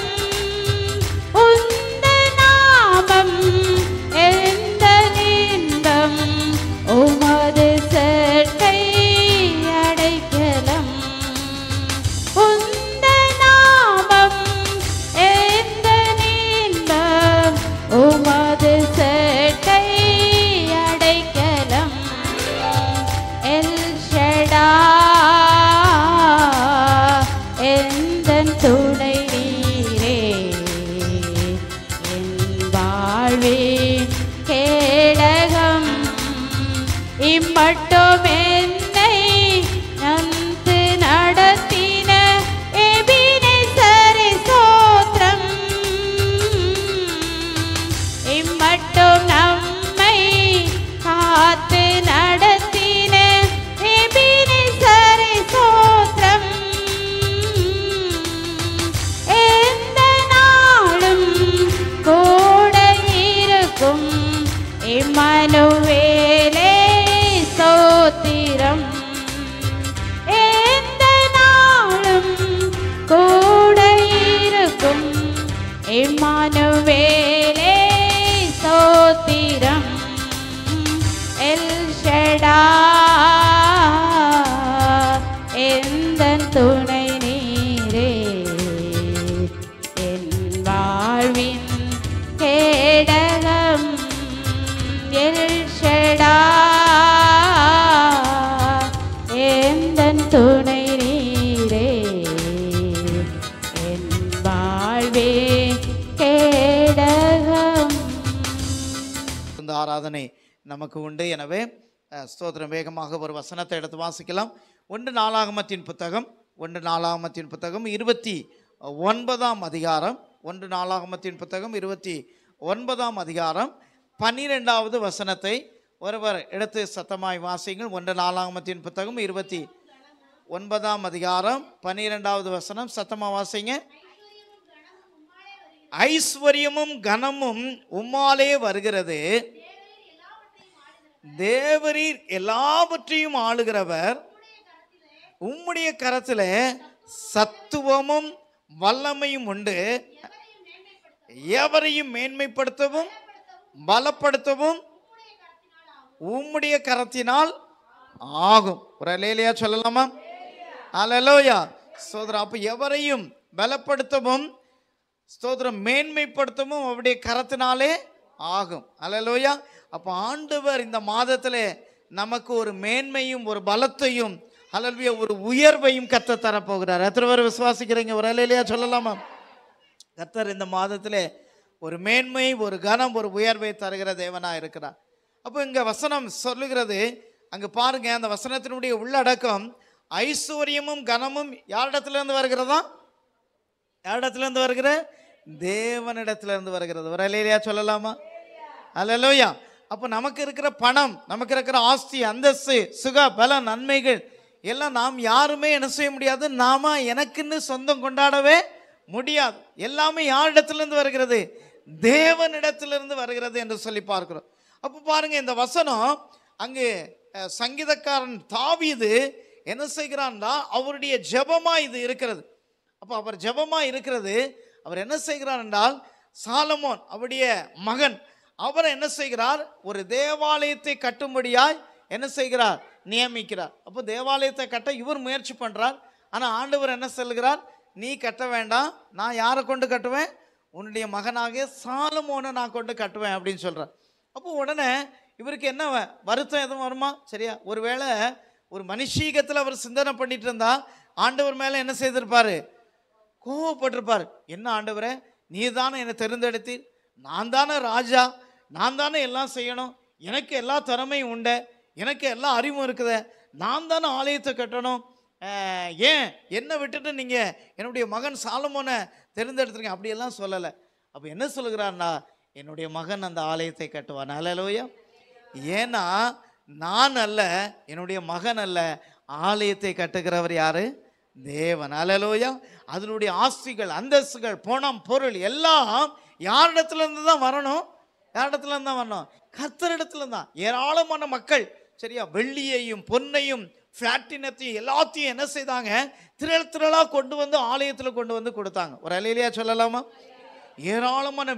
நமக்கு உண்டு. எனவே ஸ்தோத்திரம். வேகமாக ஒரு வசனத்தை எடுத்து வாசிக்கலாம். 1 நாளாகமத்தின் புத்தகம் 29ஆம் அதிகாரம் 1 நாளாகமத்தின் புத்தகம் 29ஆம் அதிகாரம் 12வது வசனத்தை ஒருவர் எடுத்து சத்தமாய் வாசிங்கள். 1 நாளாகமத்தின் புத்தகம் 29ஆம் அதிகாரம் 12வது வசனம். சத்தமா வாசிங்க. ஐஸ்வர்யமும் கனமும் உம்மாலே வருகிறது, தேவரீர் எல்லாவற்றையும் ஆளுகிறவர், உம்முடைய கரத்தில் சத்துவமும் வல்லமையும் உண்டு, எவரையும் மேன்மைப்படுத்தவும் பலப்படுத்தவும் உம்முடைய கரத்தினால் ஆகும். ஒரு அல்லேலூயா சொல்லலாமா? அல்லேலூயா. ஸ்தோத்திரம். அப்போ எவரையும் பலப்படுத்தவும் ஸ்தோத்திரம் மேன்மைப்படுத்தவும் அவருடைய கரத்தினாலே ஆகும். அல்லேலூயா. அப்போ ஆண்டவர் இந்த மாதத்தில் நமக்கு ஒரு மேன்மையும் ஒரு பலத்தையும் அல்லேலூயா ஒரு உயர்வையும் கர்த்தர் தரப்போகிறார். எத்தனை பேர் விசுவாசிக்கிறீங்க? ஒரு அல்லேலூயா சொல்லலாமா? கர்த்தர் இந்த மாதத்தில் ஒரு மேன்மை, ஒரு கனம், ஒரு உயர்வை தருகிற தேவனாக இருக்கிறார். அப்போ இங்கே வசனம் சொல்லுகிறது, அங்கே பாருங்க, அந்த வசனத்தினுடைய உள்ளடக்கம் ஐஸ்வர்யமும் கனமும் யாரிடத்திலிருந்து வருகிறதா? யாரிடத்திலிருந்து வருகிற? தேவனிடத்திலிருந்து வருகிறது. ஒரு அல்லேலூயா சொல்லலாமா? அல்லேலூயா. அப்போ நமக்கு இருக்கிற பணம், நமக்கு இருக்கிற ஆஸ்தி, அந்தஸ்து, சுக பல நன்மைகள் எல்லாம் நாம் யாருமே என்ன செய்ய முடியாது, நாம எனக்குன்னு சொந்தம் கொண்டாடவே முடியாது. எல்லாமே யாரிடத்திலிருந்து வருகிறது? தேவனிடத்திலிருந்து வருகிறது என்று சொல்லி பார்க்கிறோம். அப்போ பாருங்க, இந்த வசனம் அங்கு சங்கீதக்காரன் தாவீது என்ன செய்கிறான்னா அவருடைய ஜெபமா இது இருக்கிறது. அப்போ அவர் ஜெபமா இருக்கிறது. அவர் என்ன செய்கிறார் என்றால், சாலமோன் அவருடைய மகன், அவர் என்ன செய்கிறார், ஒரு தேவாலயத்தை கட்டும்படியாய் என்ன செய்கிறார், நியமிக்கிறார். அப்போ தேவாலயத்தை கட்ட இவர் முயற்சி பண்றார். ஆனால் ஆண்டவர் என்ன சொல்கிறார், நீ கட்ட வேண்டாம், நான் யாரை கொண்டு கட்டுவேன், உன்னுடைய மகனாகிய சாலமோனை நான் கொண்டு கட்டுவேன் அப்படின்னு சொல்றார். அப்போ உடனே இவருக்கு என்ன வருத்தம் எதுவும் வருமா? சரியா, ஒருவேளை ஒரு மனுஷீகத்தில் அவர் சிந்தனை பண்ணிட்டு இருந்தா ஆண்டவர் மேலே என்ன செய்திருப்பாரு, கோவப்பட்டிருப்பார். என்ன ஆண்டவரே, நீ தானே என்னை தெரிந்தெடுத்தீர், நான் தானே ராஜா, நான் தானே எல்லாம் செய்யணும், எனக்கு எல்லா திறமையும் உண்டு, எனக்கு எல்லா அறிவும் இருக்குது, நான் தானே ஆலயத்தை கட்டணும், ஏன் என்னை விட்டுட்டு நீங்கள் என்னுடைய மகன் சாலமோனை தெரிந்தெடுத்துருங்க அப்படியெல்லாம் சொல்லலை. அப்போ என்ன சொல்லுகிறார்னா, என்னுடைய மகன் அந்த ஆலயத்தை கட்டுவான். அல்லேலூயா. ஏன்னா நான் அல்ல, என்னுடைய மகன் அல்ல, ஆலயத்தை கட்டுகிறவர் யாரு? தேவன். அல்லேலூயா. அதனுடைய ஆஸ்திகள், அந்தஸ்துகள், பணம், பொருள் எல்லாம் யாரிடத்துலேருந்து தான் வரணும்? யாரிடத்துலேருந்து தான் வரணும்? கர்த்தரிடத்துல தான். ஏராளமான மக்கள் சரியா வெள்ளியையும் பொன்னையும் பிளாட்டினத்தையும் எல்லாத்தையும் என்ன செய்தாங்க, திரள் திரளாக கொண்டு வந்து ஆலயத்தில் கொண்டு வந்து கொடுத்தாங்க. ஒரு அல்லேலூயா சொல்லலாமா? ஏராளமான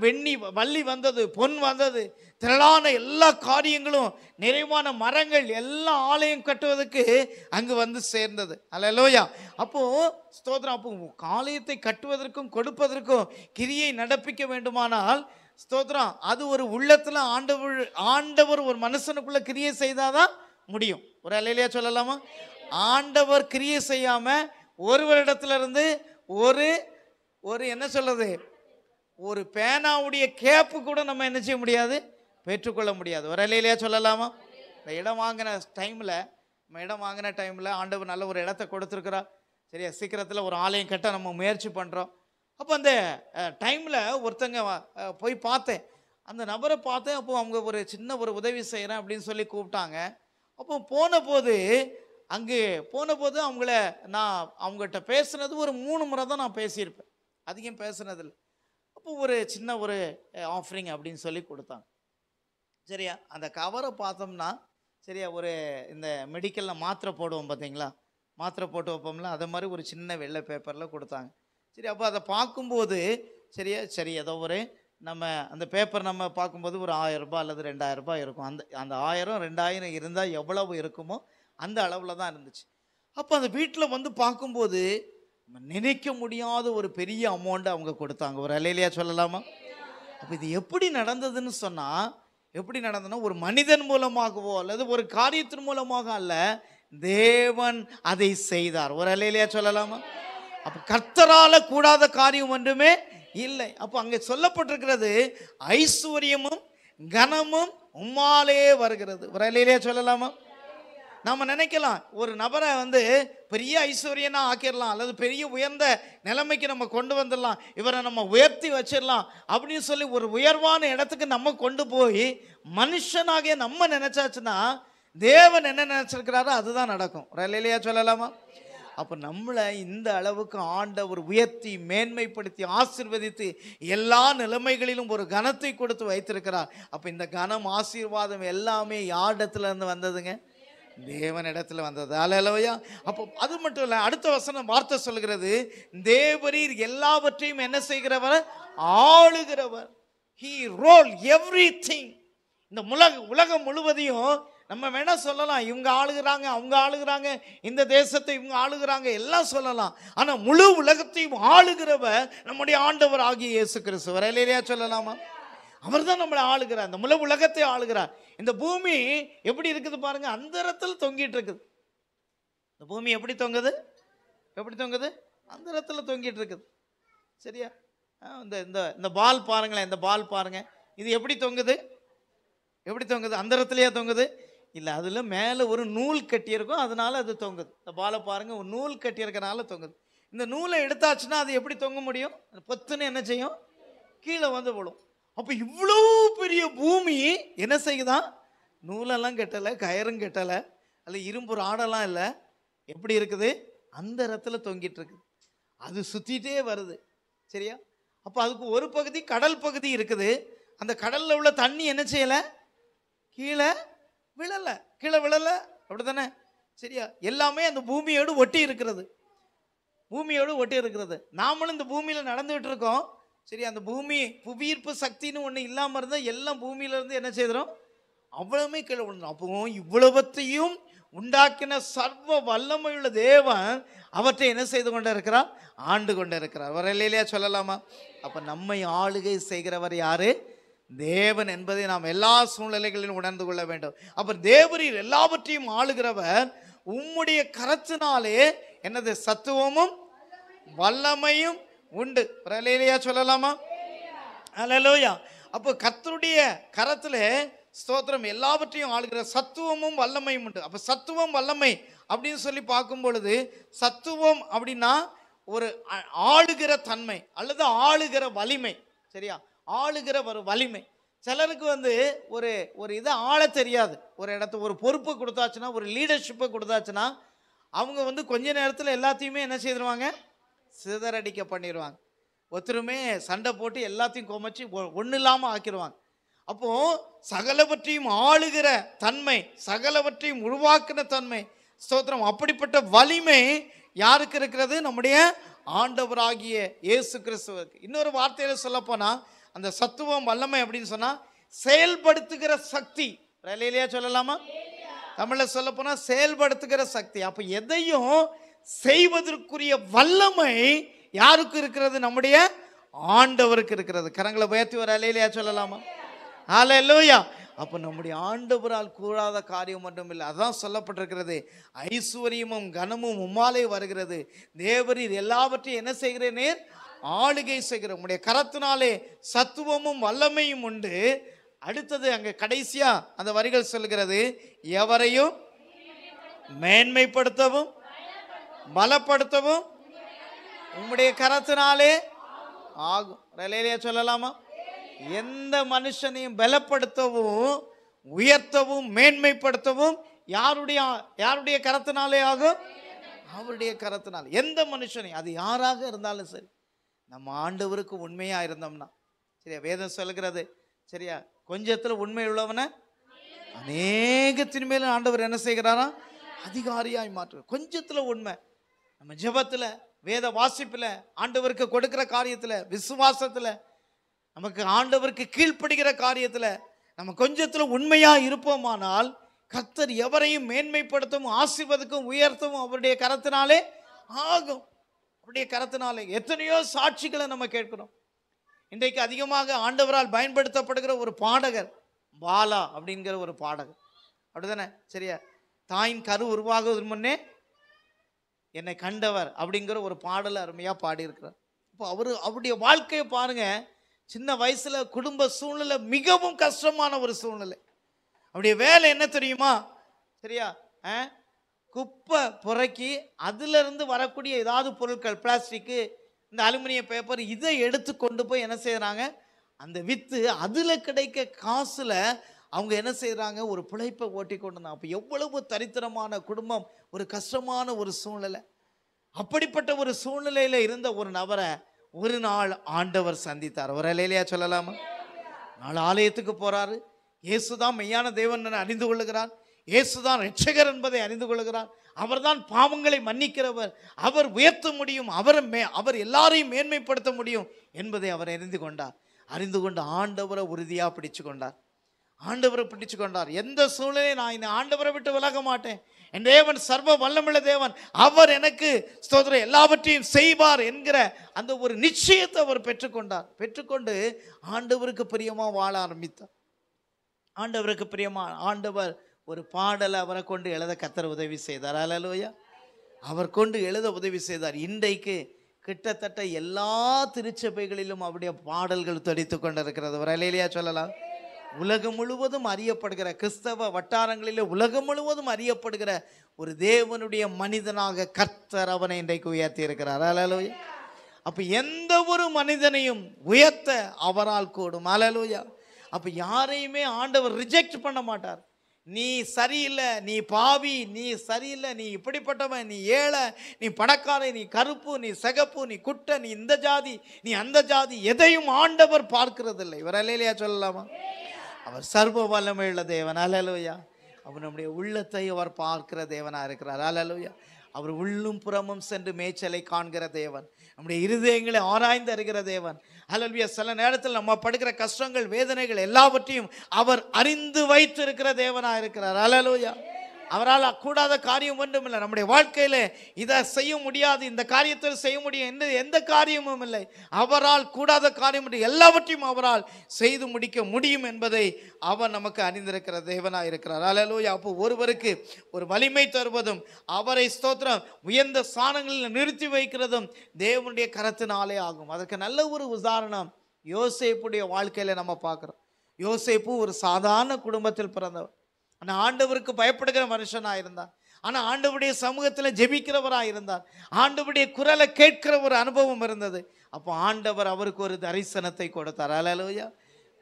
வள்ளி வந்தது, பொன் வந்தது, திரளான எல்லா காரியங்களும், நிறைவான மரங்கள் எல்லாம் ஆலயம் கட்டுவதற்கு அங்கு வந்து சேர்ந்தது. அல்லேலூயா. அப்போ ஸ்தோத்திரம். அப்போ ஆலயத்தை கட்டுவதற்கும் கொடுப்பதற்கும் கிரியை நடப்பிக்க வேண்டுமானால் ஸ்தோத்திரம், அது ஒரு உள்ளத்துல ஆண்டவர் ஒரு மனுஷனுக்குள்ள கிரியை செய்தாதான் முடியும். ஒரு அல்லேலூயா சொல்லலாமா? ஆண்டவர் கிரியை செய்யாம ஒருவரிடத்துல இருந்து ஒரு என்ன சொல்றது, ஒரு பேனாவுடைய கேப்பு கூட நம்ம என்ன செய்ய முடியாது, பெற்றுக்கொள்ள முடியாது. ஒரு அல்லேலூயா சொல்லலாமா? இந்த இடம் வாங்கின டைமில் ஆண்டவர் நல்ல ஒரு இடத்த கொடுத்துருக்குறா. சரியா, சீக்கிரத்தில் ஒரு ஆலயம் கட்ட நம்ம முயற்சி பண்ணுறோம். அப்போ அந்த டைமில் ஒருத்தங்க போய் பார்த்தேன், அந்த நபரை பார்த்தேன். அப்போ அவங்க ஒரு சின்ன ஒரு உதவி செய்கிறேன் அப்படின்னு சொல்லி கூப்பிட்டாங்க. அப்போ போன போது அவங்ககிட்ட பேசுனது ஒரு 3 முறை தான் நான் பேசியிருப்பேன், அதிகம் பேசுனதில்லை. அப்போ ஒரு சின்ன ஒரு ஆஃபரிங் அப்படின்னு சொல்லி கொடுத்தாங்க. சரியா, அந்த கவரை பார்த்தோம்னா சரியா, ஒரு இந்த மெடிக்கலில் மாத்திரை போடுவோம் பார்த்தீங்களா, மாத்திரை போட்டு வைப்போம்ல, அதை மாதிரி ஒரு சின்ன வெள்ளை பேப்பரில் கொடுத்தாங்க. சரி, அப்போ அதை பார்க்கும்போது சரி ஏதோ ஒரு நம்ம அந்த பேப்பர் நம்ம பார்க்கும்போது ஒரு 1000 ரூபாய் அல்லது 2000 ரூபாய் இருக்கும். அந்த 1000 2000 இருந்தால் எவ்வளவு இருக்குமோ அந்த அளவில் தான் இருந்துச்சு. அப்போ அந்த வீட்டில் வந்து பார்க்கும்போது நினைக்க முடியாத ஒரு பெரிய அமௌண்ட் அவங்க கொடுத்தாங்க. ஒரு அல்லேலூயா சொல்லலாமா? அப்போ இது எப்படி நடந்ததுன்னு சொன்னால், எப்படி நடந்ததுன்னா, ஒரு மனிதன் மூலமாகவோ அல்லது ஒரு காரியத்தின் மூலமாக அல்ல, தேவன் அதை செய்தார். ஒரு அல்லேலூயா சொல்லலாமா? அப்போ கர்த்தரால கூடாத காரியம் ஒன்றுமே இல்லை. அப்போ அங்கே சொல்லப்பட்டிருக்கிறது, ஐஸ்வர்யமும் கனமும் உம்மாலே வருகிறது. ஒரு அல்லேலூயா சொல்லலாமா? நம்ம நினைக்கலாம் ஒரு நபரை பெரிய ஐஸ்வர்யனா ஆக்கிடலாம், அல்லது பெரிய உயர்ந்த நிலைமைக்கு நம்ம கொண்டு வந்துடலாம், இவரை நம்ம உயர்த்தி வச்சிடலாம் அப்படின்னு சொல்லி ஒரு உயர்வான இடத்துக்கு நம்ம கொண்டு போய் மனுஷனாகிய நம்ம நினைச்சாச்சுன்னா தேவன் என்ன நினைச்சிருக்கிறாரோ அதுதான் நடக்கும். ஒரு அல்லேலூயா சொல்லலாமா? அப்போ நம்மளை இந்த அளவுக்கு ஆண்டவர் உயர்த்தி மேன்மைப்படுத்தி ஆசீர்வதித்து எல்லா நிலைமைகளிலும் ஒரு கனத்தை கொடுத்து வைத்திருக்கிறார். அப்போ இந்த கனம் ஆசீர்வாதம் எல்லாமே யாரிடத்துல இருந்து வந்ததுங்க? தேவனிடத்துல வந்தது. அல்லேலூயா. அப்போ அது மட்டும் இல்லை, அடுத்த வசனம் வார்த்தை சொல்கிறது, தேவரீர் எல்லாவற்றையும் என்ன செய்கிறவர்? ஆளுகிறவர். He roll everything. இந்த உலகம் முழுவதையும் நம்ம வேணா சொல்லலாம், இவங்க ஆளுகிறாங்க, அவங்க ஆளுகிறாங்க, இந்த தேசத்தை இவங்க ஆளுகிறாங்க எல்லாம் சொல்லலாம். ஆனா முழு உலகத்தையும் ஆளுகிறவர் நம்முடைய ஆண்டவர் ஆகிய இயேசு கிறிஸ்து. அல்லேலூயா சொல்லலாமா? அவர் தான் நம்மளை ஆளுகிறார், இந்த முழு உலகத்தை ஆளுகிறார். இந்த பூமி எப்படி இருக்குது பாருங்க, அந்த இடத்துல தொங்கிட்டு இருக்குது. இந்த பூமி எப்படி தொங்குது? எப்படி தொங்குது? அந்த இடத்துல தொங்கிட்டு இருக்குது. சரியா? இந்த பால் பாருங்களேன், இந்த பால் பாருங்க, இது எப்படி தொங்குது? எப்படி தொங்குது? அந்த இடத்துலயா தொங்குது? இல்லை, அதில் மேலே ஒரு நூல் கட்டியிருக்கும், அதனால அது தொங்குது. இந்த பாலை பாருங்க, ஒரு நூல் கட்டியிருக்கனால தொங்குது. இந்த நூலை எடுத்தாச்சுன்னா அது எப்படி தொங்க முடியும்? பொத்துன்னு என்ன செய்யும்? கீழே விழும். அப்போ இவ்வளோ பெரிய பூமி என்ன செய்யுதான்? நூலெல்லாம் கட்டலை, கயரும் கட்டலை, அல்ல இரும்பு ராடெல்லாம் இல்லை. எப்படி இருக்குது? அந்த இடத்துல தொங்கிட்டு இருக்குது. அது சுற்றிட்டே வருது. சரியா? அப்போ அதுக்கு ஒரு பகுதி கடல் பகுதி இருக்குது. அந்த கடலில் உள்ள தண்ணி என்ன செய்யலை? கீழே விழலை, கீழே விழலை. அப்படி தானே? சரியா? எல்லாமே அந்த பூமியோடு ஒட்டி இருக்கிறது, பூமியோடு ஒட்டி இருக்கிறது. நாமளும் இந்த பூமியில் நடந்துகிட்டு இருக்கோம். சரி, அந்த பூமி புவியீர்ப்பு சக்தின்னு ஒன்று இல்லாமல் இருந்தால் எல்லாம் பூமியிலேருந்து என்ன செய்கிறோம்? அவ்வளவுமே கீழே விழுந்தோம். அப்போ இவ்வளவத்தையும் உண்டாக்கின சர்வ வல்லமையுள்ள தேவன் அவற்றை என்ன செய்து கொண்டே இருக்கிறார்? ஆண்டு கொண்டே இருக்கிறார். அவர் இல்லையா சொல்லலாமா? அப்போ நம்மை ஆளுகை செய்கிறவர் யாரு? தேவன் என்பதை நாம் எல்லா சூழ்நிலைகளிலும் உணர்ந்து கொள்ள வேண்டும். அப்போ தேவரீர் எல்லாவற்றையும் ஆளுகிறவர், உம்முடைய கரத்தினாலே என்னது? சத்துவமும் வல்லமையும் உண்டு. அல்லேலூயா சொல்லலாமா? அல்லேலூயா. அப்போ கர்த்தருடைய கரத்துல ஸ்தோத்திரம், எல்லாவற்றையும் ஆளுகிற சத்துவமும் வல்லமையும் உண்டு. அப்போ சத்துவம் வல்லமை அப்படின்னு சொல்லி பார்க்கும் பொழுது, சத்துவம் அப்படின்னா ஒரு ஆளுகிற தன்மை அல்லது ஆளுகிற வலிமை. சரியா? ஆளுகிற ஒரு வலிமை. சிலருக்கு ஒரு ஒரு இதை ஆள தெரியாது. ஒரு இடத்து ஒரு பொறுப்பு கொடுத்தாச்சுன்னா, ஒரு லீடர்ஷிப்பை கொடுத்தாச்சுன்னா அவங்க கொஞ்ச நேரத்தில் எல்லாத்தையுமே என்ன செய்திருவாங்க? சிதறடிக்க பண்ணிடுவாங்க. ஒருத்தருமே சண்டை போட்டு எல்லாத்தையும் கோமச்சு ஒன்றும் இல்லாமல் ஆக்கிடுவாங்க. அப்போ சகலவற்றையும் ஆளுகிற தன்மை, சகலவற்றையும் உருவாக்குன தன்மை, ஸ்தோத்திரம், அப்படிப்பட்ட வலிமை யாருக்கு இருக்கிறது? நம்முடைய ஆண்டவராகிய இயேசு கிறிஸ்துவுக்கு. இன்னொரு வார்த்தையில சொல்ல போனா, அந்த சத்துவம் வல்லமை அப்படின்னு சொன்னா செயல்படுத்துகிற சக்தி. இல்லையா சொல்லலாமா? தமிழ்ல சொல்ல போனா செயல்படுத்துகிற சக்தி. அப்ப எதையும் செய்வதற்குரிய வல்லமை யாருக்கு இருக்கிறது? நம்முடைய ஆண்டவருக்கு இருக்கிறது. கரங்களை உயர்த்தி ஒரு அல்லேலூயா சொல்லலாமா? அல்லேலூயா. அப்ப நம்முடைய ஆண்டவரால் கூடாத காரியம் மட்டும் இல்லை. அதான் சொல்லப்பட்டிருக்கிறது, ஐஸ்வர்யமும் கனமும் உம்மாலே வருகிறது, தேவரீர் எல்லாவற்றையும் என்ன செய்கிறேன்? ஆளுகை செய்கிற உம்முடைய கரத்தினாலே சத்துவமும் வல்லமையும் உண்டு. அடுத்தது அங்க கடைசியா அந்த வரிகள் சொல்கிறது, எவரையும் மேன்மைப்படுத்தவும் பலப்படுத்தவும் உம்முடைய கரத்தினாலே ஆகும். அல்லேலூயா சொல்லலாமா? எந்த மனுஷனையும் பலப்படுத்தவும் உயர்த்தவும் மேன்மைப்படுத்தவும் யாருடைய கரத்தினாலே ஆகும்? அவருடைய கரத்தினால். எந்த மனுஷனையும், அது யாராக இருந்தாலும் சரி, நம்ம ஆண்டவருக்கு உண்மையா இருந்தோம்னா, சரியா? வேதம் சொல்கிறது, சரியா, கொஞ்சத்துல உண்மை உள்ளவனை அநேகத்தின் மேல ஆண்டவர் என்ன செய்கிறாரா? அதிகாரியாய் மாற்று. கொஞ்சத்துல உண்மை, நம்ம ஜெபத்துல, வேத வாசிப்புல, ஆண்டவருக்கு கொடுக்கிற காரியத்துல, விசுவாசத்துல, நமக்கு ஆண்டவருக்கு கீழ்ப்படுகிற காரியத்துல நம்ம கொஞ்சத்துல உண்மையா இருப்போமானால், கர்த்தர் எவரையும் மேன்மைப்படுத்தவும் ஆசீர்வதிக்கவும் உயர்த்தவும் அவருடைய கரத்தினாலே ஆகும். அவருடைய கரத்தினாலே எத்தனையோ சாட்சிகளை நம்ம கேட்கிறோம். இன்றைக்கு அதிகமாக ஆண்டவரால் பயன்படுத்தப்படுகிற ஒரு பாடகர் பாலா அப்படிங்கிற ஒரு பாடகர். அப்படிதானே? சரியா? தாயின் கரு உருவாகுவதற்கு முன்னே என்னை கண்டவர் அப்படிங்கிற ஒரு பாடலை அருமையா பாடியிருக்கிறார். இப்போ அவருடைய வாழ்க்கையை பாருங்க. சின்ன வயசுல குடும்ப சூழ்நிலை மிகவும் கஷ்டமான ஒரு சூழ்நிலை. அவருடைய வேலை என்ன தெரியுமா? சரியா? குப்பை புறக்கி அதுல இருந்து வரக்கூடிய ஏதாவது பொருட்கள், பிளாஸ்டிக்கு, இந்த அலுமினிய பேப்பர், இதை எடுத்து கொண்டு போய் என்ன செய்யறாங்க, அந்த வித்து அதுல கிடைக்க காசுல அவங்க என்ன செய்யறாங்க, ஒரு பிழைப்பை ஓட்டி கொண்டு. அப்ப எவ்வளவு தரித்திரமான குடும்பம், ஒரு கஷ்டமான ஒரு சூழ்நிலை. அப்படிப்பட்ட ஒரு சூழ்நிலையில இருந்த ஒரு நபரை ஒரு நாள் ஆண்டவர் சந்தித்தார். ஒரு அல்லேலூயா சொல்லலாமா? நாள் ஆலயத்துக்கு போறாரு. இயேசுதான் மெய்யான தேவன் அறிந்து கொள்ளுகிறார். இயேசுதான் இரட்சகர் என்பதை அறிந்து கொள்கிறார். அவர்தான் பாவங்களை மன்னிக்கிறவர். அவர் உயர்த்த முடியும், அவர் எல்லாரையும் மேன்மைப்படுத்த முடியும் என்பதை அவர் அறிந்து கொண்டார். அறிந்து கொண்டு ஆண்டவரை உறுதியா பிடிச்சு கொண்டார். ஆண்டவரை பிடிச்சு கொண்டார். எந்த சூழ்நிலையும் நான் இந்த ஆண்டவரை விட்டு விலக மாட்டேன். என் தேவன் சர்வ வல்லமுள்ள தேவன், அவர் எனக்கு ஸ்தோத்திரம் எல்லாவற்றையும் செய்வார் என்கிற அந்த ஒரு நிச்சயத்தை அவர் பெற்றுக்கொண்டார். பெற்றுக்கொண்டு ஆண்டவருக்கு பிரியமா வாழ ஆரம்பித்தார். ஆண்டவருக்கு பிரியமா ஆண்டவர் ஒரு பாடலை அவரை கொண்டு எழுத கர்த்தர் உதவி செய்தார். அல்லேலூயா. அவர் கொண்டு எழுத உதவி செய்தார். இன்றைக்கு கிட்டத்தட்ட எல்லா திருச்சபைகளிலும் அவருடைய பாடல்கள் துடித்து கொண்டிருக்கிறது. ஒரு அல்லேலூயா சொல்லலாம். உலகம் முழுவதும் அறியப்படுகிற, கிறிஸ்தவ வட்டாரங்களில் உலகம் முழுவதும் அறியப்படுகிற ஒரு தேவனுடைய மனிதனாக கர்த்தர் அவனை இன்றைக்கு உயர்த்தி இருக்கிறார். அல்லேலூயா. அப்ப எந்த ஒரு மனிதனையும் உயர்த்த அவரால் கூடும். அல்லேலூயா. அப்ப யாரையுமே ஆண்டவர் ரிஜெக்ட் பண்ண மாட்டார். நீ சரியில்லை, நீ பாவி, நீ சரியில்லை, நீ இப்படிப்பட்டவன், நீ ஏழை, நீ பணக்காரன், நீ கருப்பு, நீ சிகப்பு, நீ குட்டை, நீ இந்த ஜாதி, நீ அந்த ஜாதி, எதையும் ஆண்டவர் பார்க்கிறதில்லை. இவர் அல்லேலூயா சொல்லலாமா? அவர் சர்வ வல்லமையுள்ள தேவன். அல்லேலூயா. அவர் நம்முடைய உள்ளத்தை அவர் பார்க்கிற தேவனா இருக்கிறார். அல்லேலூயா. அவர் உள்ளும் புறமும் சென்று மேய்ச்சலை காண்கிற தேவன். நம்முடைய இருதயங்களை ஆராய்ந்து அறிகிற தேவன். அல்லேலூயா. சில நேரத்தில் நம்ம படுகிற கஷ்டங்கள், வேதனைகள் எல்லாவற்றையும் அவர் அறிந்து வைத்திருக்கிற தேவனா இருக்கிறார். அல்லேலூயா. அவரால் கூடாத காரியம் ஒன்றும் இல்லை. நம்முடைய வாழ்க்கையில இதை செய்ய முடியாது, இந்த காரியத்தில் செய்ய முடியும் என்று எந்த காரியமும் இல்லை. அவரால் கூடாத காரியம் என்று எல்லாவற்றையும் அவரால் செய்து முடிக்க முடியும் என்பதை அவர் நமக்கு அறிந்திருக்கிற தேவனாக இருக்கிறார். அல்லேலூயா. அப்போ ஒருவருக்கு ஒரு வலிமை தருவதும் அவரை ஸ்தோத்திரம் உயர்ந்த ஸ்தானங்களில் நிறுத்தி வைக்கிறதும் தேவனுடைய கரத்தினாலே ஆகும். அதற்கு நல்ல ஒரு உதாரணம் யோசேப்புடைய வாழ்க்கையில நம்ம பார்க்கிறோம். யோசேப்பு ஒரு சாதாரண குடும்பத்தில் பிறந்தவர். ஆனால் ஆண்டவருக்கு பயப்படுகிற மனுஷனாக இருந்தார். ஆனால் ஆண்டவருடைய சமூகத்தில் ஜெபிக்கிறவராக இருந்தார். ஆண்டவருடைய குரலை கேட்கிற ஒரு அனுபவம் இருந்தது. அப்போ ஆண்டவர் அவருக்கு ஒரு தரிசனத்தை கொடுத்தார். அல்லேலூயா.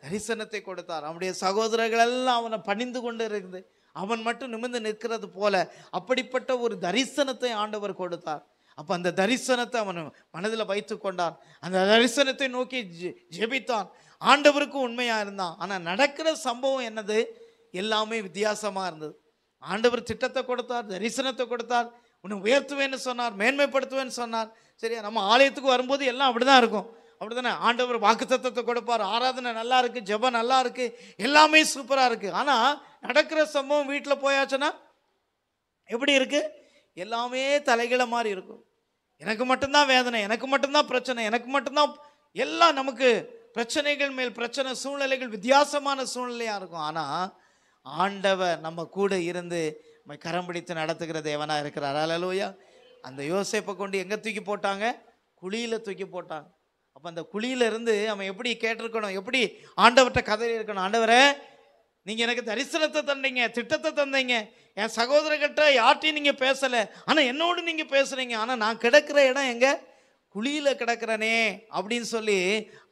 தரிசனத்தை கொடுத்தார். அவனுடைய சகோதரர்கள் எல்லாம் அவனை பணிந்து கொண்டு இருந்து அவன் மட்டும் நிமிர்ந்து நிற்கிறது போல அப்படிப்பட்ட ஒரு தரிசனத்தை ஆண்டவர் கொடுத்தார். அப்போ அந்த தரிசனத்தை அவன் மனதில் வைத்து கொண்டான். அந்த தரிசனத்தை நோக்கி ஜெபித்தான். ஆண்டவருக்கு உண்மையாக இருந்தான். ஆனால் நடக்கிற சம்பவம் என்னது? எல்லாமே வித்தியாசமாக இருந்தது. ஆண்டவர் திட்டத்தை கொடுத்தார், தரிசனத்தை கொடுத்தார், உன்னை உயர்த்துவேன்னு சொன்னார், மேன்மைப்படுத்துவேன்னு சொன்னார். சரியா? நம்ம ஆலயத்துக்கு வரும்போது எல்லாம் அப்படிதான் இருக்கும். அப்படிதானே? ஆண்டவர் வாக்குத்தத்தத்தை கொடுப்பார், ஆராதனை நல்லா இருக்கு, ஜெபம் நல்லா இருக்கு, எல்லாமே சூப்பராக இருக்கு. ஆனால் நடக்கிற சம்பவம் வீட்டில் போயாச்சுன்னா எப்படி இருக்கு? எல்லாமே தலைகீழ மாதிரி இருக்கும். எனக்கு மட்டும்தான் வேதனை, எனக்கு மட்டும்தான் பிரச்சனை, எனக்கு மட்டும்தான் எல்லாம் நமக்கு பிரச்சனைகள் மேல் பிரச்சனை, சூழ்நிலைகள் வித்தியாசமான சூழ்நிலையாக இருக்கும். ஆனால் ஆண்டவர் நம்ம கூட இருந்து நம்ம கரம் பிடித்து நடத்துகிற தேவனா இருக்கிறார். அல்லேலூயா. அந்த யோசேப்பை கொண்டு எங்கே தூக்கி போட்டாங்க? குழியில் தூக்கி போட்டாங்க. அப்போ அந்த குழியில இருந்து அவன் எப்படி கேட்டிருக்கணும், எப்படி ஆண்டவர்கிட்ட கதை இருக்கணும்? ஆண்டவரே, நீங்கள் எனக்கு தரிசனத்தை தந்தீங்க, திட்டத்தை தந்தீங்க, என் சகோதரர்கிட்ட யார்ட்டையும் நீங்கள் பேசலை, ஆனால் என்னோடு நீங்கள் பேசுகிறீங்க, ஆனால் நான் கிடக்கிற இடம் எங்கே? குழியில் கிடக்கிறனே அப்படின்னு சொல்லி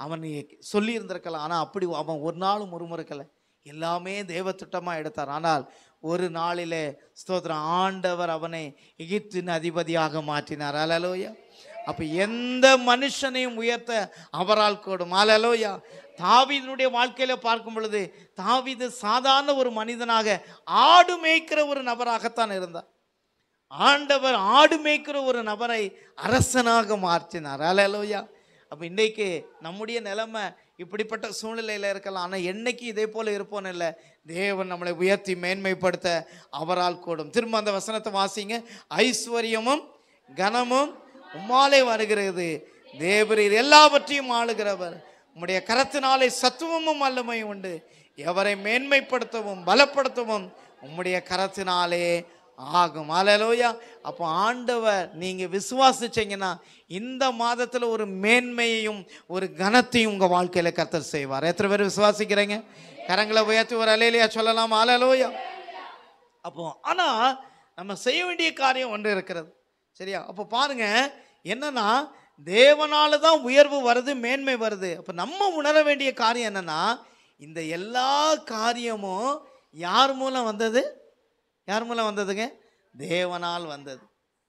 அவன் சொல்லி இருந்திருக்கலாம். ஆனால் அப்படி அவன் ஒரு நாளும் முறுமுறுக்கலை. எல்லாமே தேவ திட்டமாக எடுத்தார். ஆனால் ஒரு நாளிலே ஸ்தோத்திரம் ஆண்டவர் அவனை எகிப்தின் அதிபதியாக மாற்றினார். அல்லேலூயா. அப்போ எந்த மனுஷனையும் உயர்த்த அவரால் கூடும். அல்லேலூயா. தாவீதுனுடைய வாழ்க்கையில பார்க்கும் பொழுது தாவீது சாதாரண ஒரு மனிதனாக ஆடு மேய்க்கிற ஒரு நபராகத்தான் இருந்தார். ஆண்டவர் ஆடு மேய்க்கிற ஒரு நபரை அரசனாக மாற்றினார். அல்லேலூயா. அப்போ இன்றைக்கு நம்முடைய நிலைமை இப்படிப்பட்ட சூழ்நிலையில் இருக்கலாம். ஆனால் என்னைக்கு இதே போல் இருப்போன்னு இல்லை. தேவன் நம்மளை உயர்த்தி மேன்மைப்படுத்த அவரால் கூடும். திரும்ப அந்த வசனத்தை வாசிங்க. ஐஸ்வர்யமும் கனமும் உம்மாலே வருகிறது, தேவரீர் எல்லாவற்றையும் ஆளுகிறவர், உம்முடைய கரத்தினாலே சத்துவமும் வல்லமையும் உண்டு, எவரை மேன்மைப்படுத்தவும் பலப்படுத்தவும் உம்முடைய கரத்தினாலே ஆகும். ஹல்லேலூயா. அப்போ ஆண்டவர் நீங்க விசுவாசிச்சீங்கன்னா இந்த மாதத்துல ஒரு மேன்மையையும் ஒரு கனத்தையும் உங்க வாழ்க்கையில கர்த்தர் செய்வார். எத்தனை பேர் விசுவாசிக்கிறீங்க? கரங்களை உயர்த்தி ஒரு அல்லேலூயா சொல்லலாம். ஹல்லேலூயா. அப்போ ஆனா நம்ம செய்ய வேண்டிய காரியம் ஒன்று இருக்கிறது. சரியா? அப்போ பாருங்க, என்னன்னா தேவனால தான் உயர்வு வருது, மேன்மை வருது. அப்போ நம்ம உணர வேண்டிய காரியம் என்னன்னா, இந்த எல்லா காரியமும் யார் மூலம் வந்தது? யார் மூலம் வந்ததுங்க? தேவனால் வந்தது.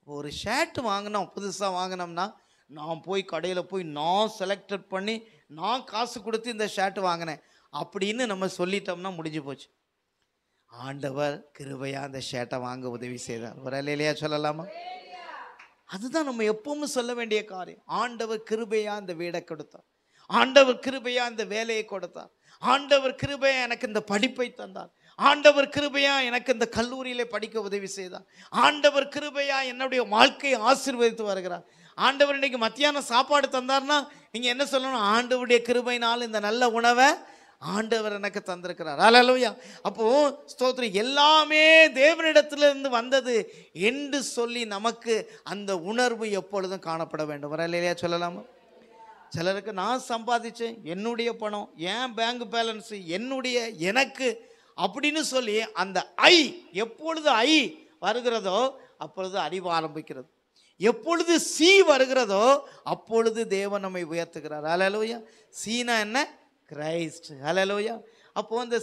ஒரு ஷர்ட் வாங்கினோம், புதுசாக வாங்கினோம்னா நான் போய் கடையில் போய் நான் செலக்டட் பண்ணி நான் காசு கொடுத்து இந்த ஷர்ட் வாங்கினேன் அப்படின்னு நம்ம சொல்லிட்டோம்னா முடிஞ்சு போச்சு. ஆண்டவர் கிருபையா அந்த ஷர்ட்டை வாங்க உதவி செய்தார். ஒரு அல்லேலூயா சொல்லலாமா? அதுதான் நம்ம எப்பவும் சொல்ல வேண்டிய காரியம். ஆண்டவர் கிருபையா இந்த வீடை கொடுத்தார், ஆண்டவர் கிருபையா இந்த வேலையை கொடுத்தார், ஆண்டவர் கிருபையா எனக்கு இந்த படிப்பை தந்தார், ஆண்டவர் கிருபையா எனக்கு இந்த கல்லூரியிலே படிக்க உதவி செய்தார், ஆண்டவர் கிருபையா என்னுடைய வாழ்க்கையை ஆசீர்வதித்து வருகிறார். ஆண்டவர் இன்னைக்கு மத்தியானம் சாப்பாடு தந்தார்னா நீங்க என்ன சொல்லணும்? ஆண்டவருடைய கிருபையினால் இந்த நல்ல உணவை ஆண்டவர் எனக்கு தந்திருக்கிறார். ஹல்லேலூயா. அப்போ ஸ்தோத்திரம், எல்லாமே தேவனிடத்திலிருந்து வந்தது என்று சொல்லி நமக்கு அந்த உணர்வு எப்பொழுதும் காணப்பட வேண்டும். ஹல்லேலூயா சொல்லலாமா? சிலருக்கு நான் சம்பாதிச்சேன், என்னுடைய பணம், என் பேங்க் பேலன்ஸ், என்னுடைய எனக்கு அப்படின்னு சொல்லி அந்த எப்பொழுது வருகிறதோ அப்பொழுது அறிவு ஆரம்பிக்கிறது. எப்பொழுது வருகிறதோ அப்பொழுது தேவன் நம்மை உயர்த்துகிறார். ஹல்லேலூயா. சீனா என்ன? கிரைஸ்ட். ஹல்லேலூயா. அப்போ அந்த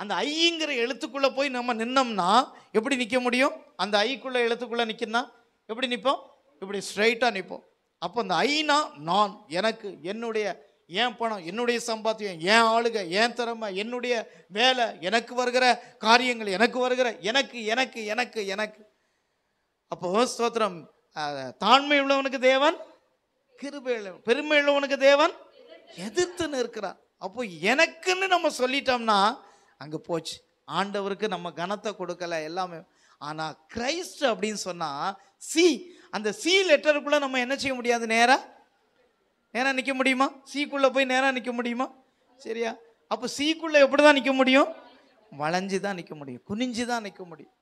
அந்த ஐங்கிற எழுத்துக்குள்ள போய் நம்ம நின்னோம்னா எப்படி நிற்க முடியும்? அந்த ஐக்குள்ள எழுத்துக்குள்ள நிற்கணும்னா எப்படி நிற்போம்? இப்படி ஸ்ட்ரைட்டாக நிற்போம். அப்போ அந்த ஐனா நான், எனக்கு, என்னுடைய, என் பணம், என்னுடைய சம்பாத்தியம், என் ஆளுக, என் திறமை, என்னுடைய வேலை, எனக்கு வருகிற காரியங்கள், எனக்கு வருகிற எனக்கு எனக்கு எனக்கு எனக்கு அப்போ ஸ்தோத்திரம், தாழ்மை உள்ளவனுக்கு தேவன் கிருபை உள்ளவன், பெருமை உள்ளவனுக்கு தேவன் எதிர்த்துன்னு இருக்கிறார். அப்போ எனக்குன்னு நம்ம சொல்லிட்டோம்னா அங்கே போச்சு. ஆண்டவருக்கு நம்ம கனத்தை கொடுக்கல எல்லாமே. ஆனால் கிரைஸ்ட் அப்படின்னு சொன்னால் அந்த லெட்டருக்குள்ளே நம்ம என்ன செய்ய முடியாது? நேராக நிற்க முடியுமா? சீக்குள்ளே போய் நேராக நிற்க முடியுமா? சரியா? அப்போ சீக்குள்ளே எப்படி தான் நிற்க முடியும்? வளைஞ்சு தான் நிற்க முடியும், குனிஞ்சு தான் நிற்க முடியும்,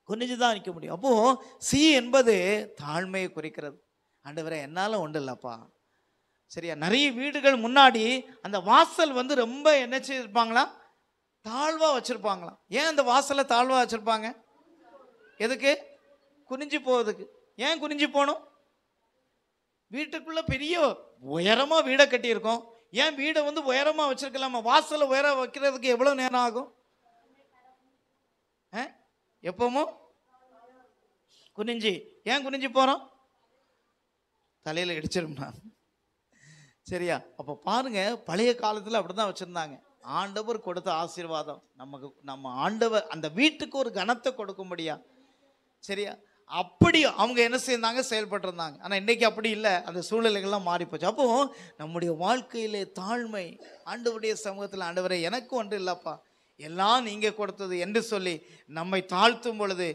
குனிஞ்சு தான் நிற்க முடியும். அப்போது என்பது தாழ்மையை குறிக்கிறது. ஆண்டவரே என்னால் ஒன்றும் இல்லைப்பா. சரியா? நிறைய வீடுகள் முன்னாடி அந்த வாசல் ரொம்ப என்ன செய்திருப்பாங்களா? தாழ்வாக வச்சுருப்பாங்களாம். ஏன் அந்த வாசலை தாழ்வாக வச்சுருப்பாங்க? எதுக்கு? குனிஞ்சு போவதுக்கு. ஏன் குனிஞ்சு போகணும்? வீட்டுக்குள்ளே பெரிய உயரமாக வீடை கட்டியிருக்கோம், ஏன் வீடை உயரமாக வச்சுருக்கலாமா? வாசலை உயரம் வைக்கிறதுக்கு எவ்வளோ நேரம் ஆகும்? எப்பவும் குனிஞ்சு. ஏன் குனிஞ்சு போகிறோம்? தலையில் இடிச்சிருந்தா. சரியா? அப்போ பாருங்க, பழைய காலத்தில் அப்படி தான் வச்சுருந்தாங்க. ஆண்டவர் கொடுத்த ஆசீர்வாதம் நம்ம ஆண்டவர் அந்த வீட்டுக்கு ஒரு கனத்தை கொடுக்கும்படியா. சரியா? அப்படி அவங்க என்ன செய்தாங்க? செயல்பட்டிருந்தாங்க. ஆனால் இன்றைக்கி அப்படி இல்லை, அந்த சூழ்நிலைகள்லாம் மாறிப்போச்சு. அப்போது நம்முடைய வாழ்க்கையிலே தாழ்மை, ஆண்டவருடைய சமூகத்தில் ஆண்டவரே எனக்கு ஒன்று இல்லைப்பா, எல்லாம் நீங்கள் கொடுத்தது என்று சொல்லி நம்மை தாழ்த்தும் பொழுது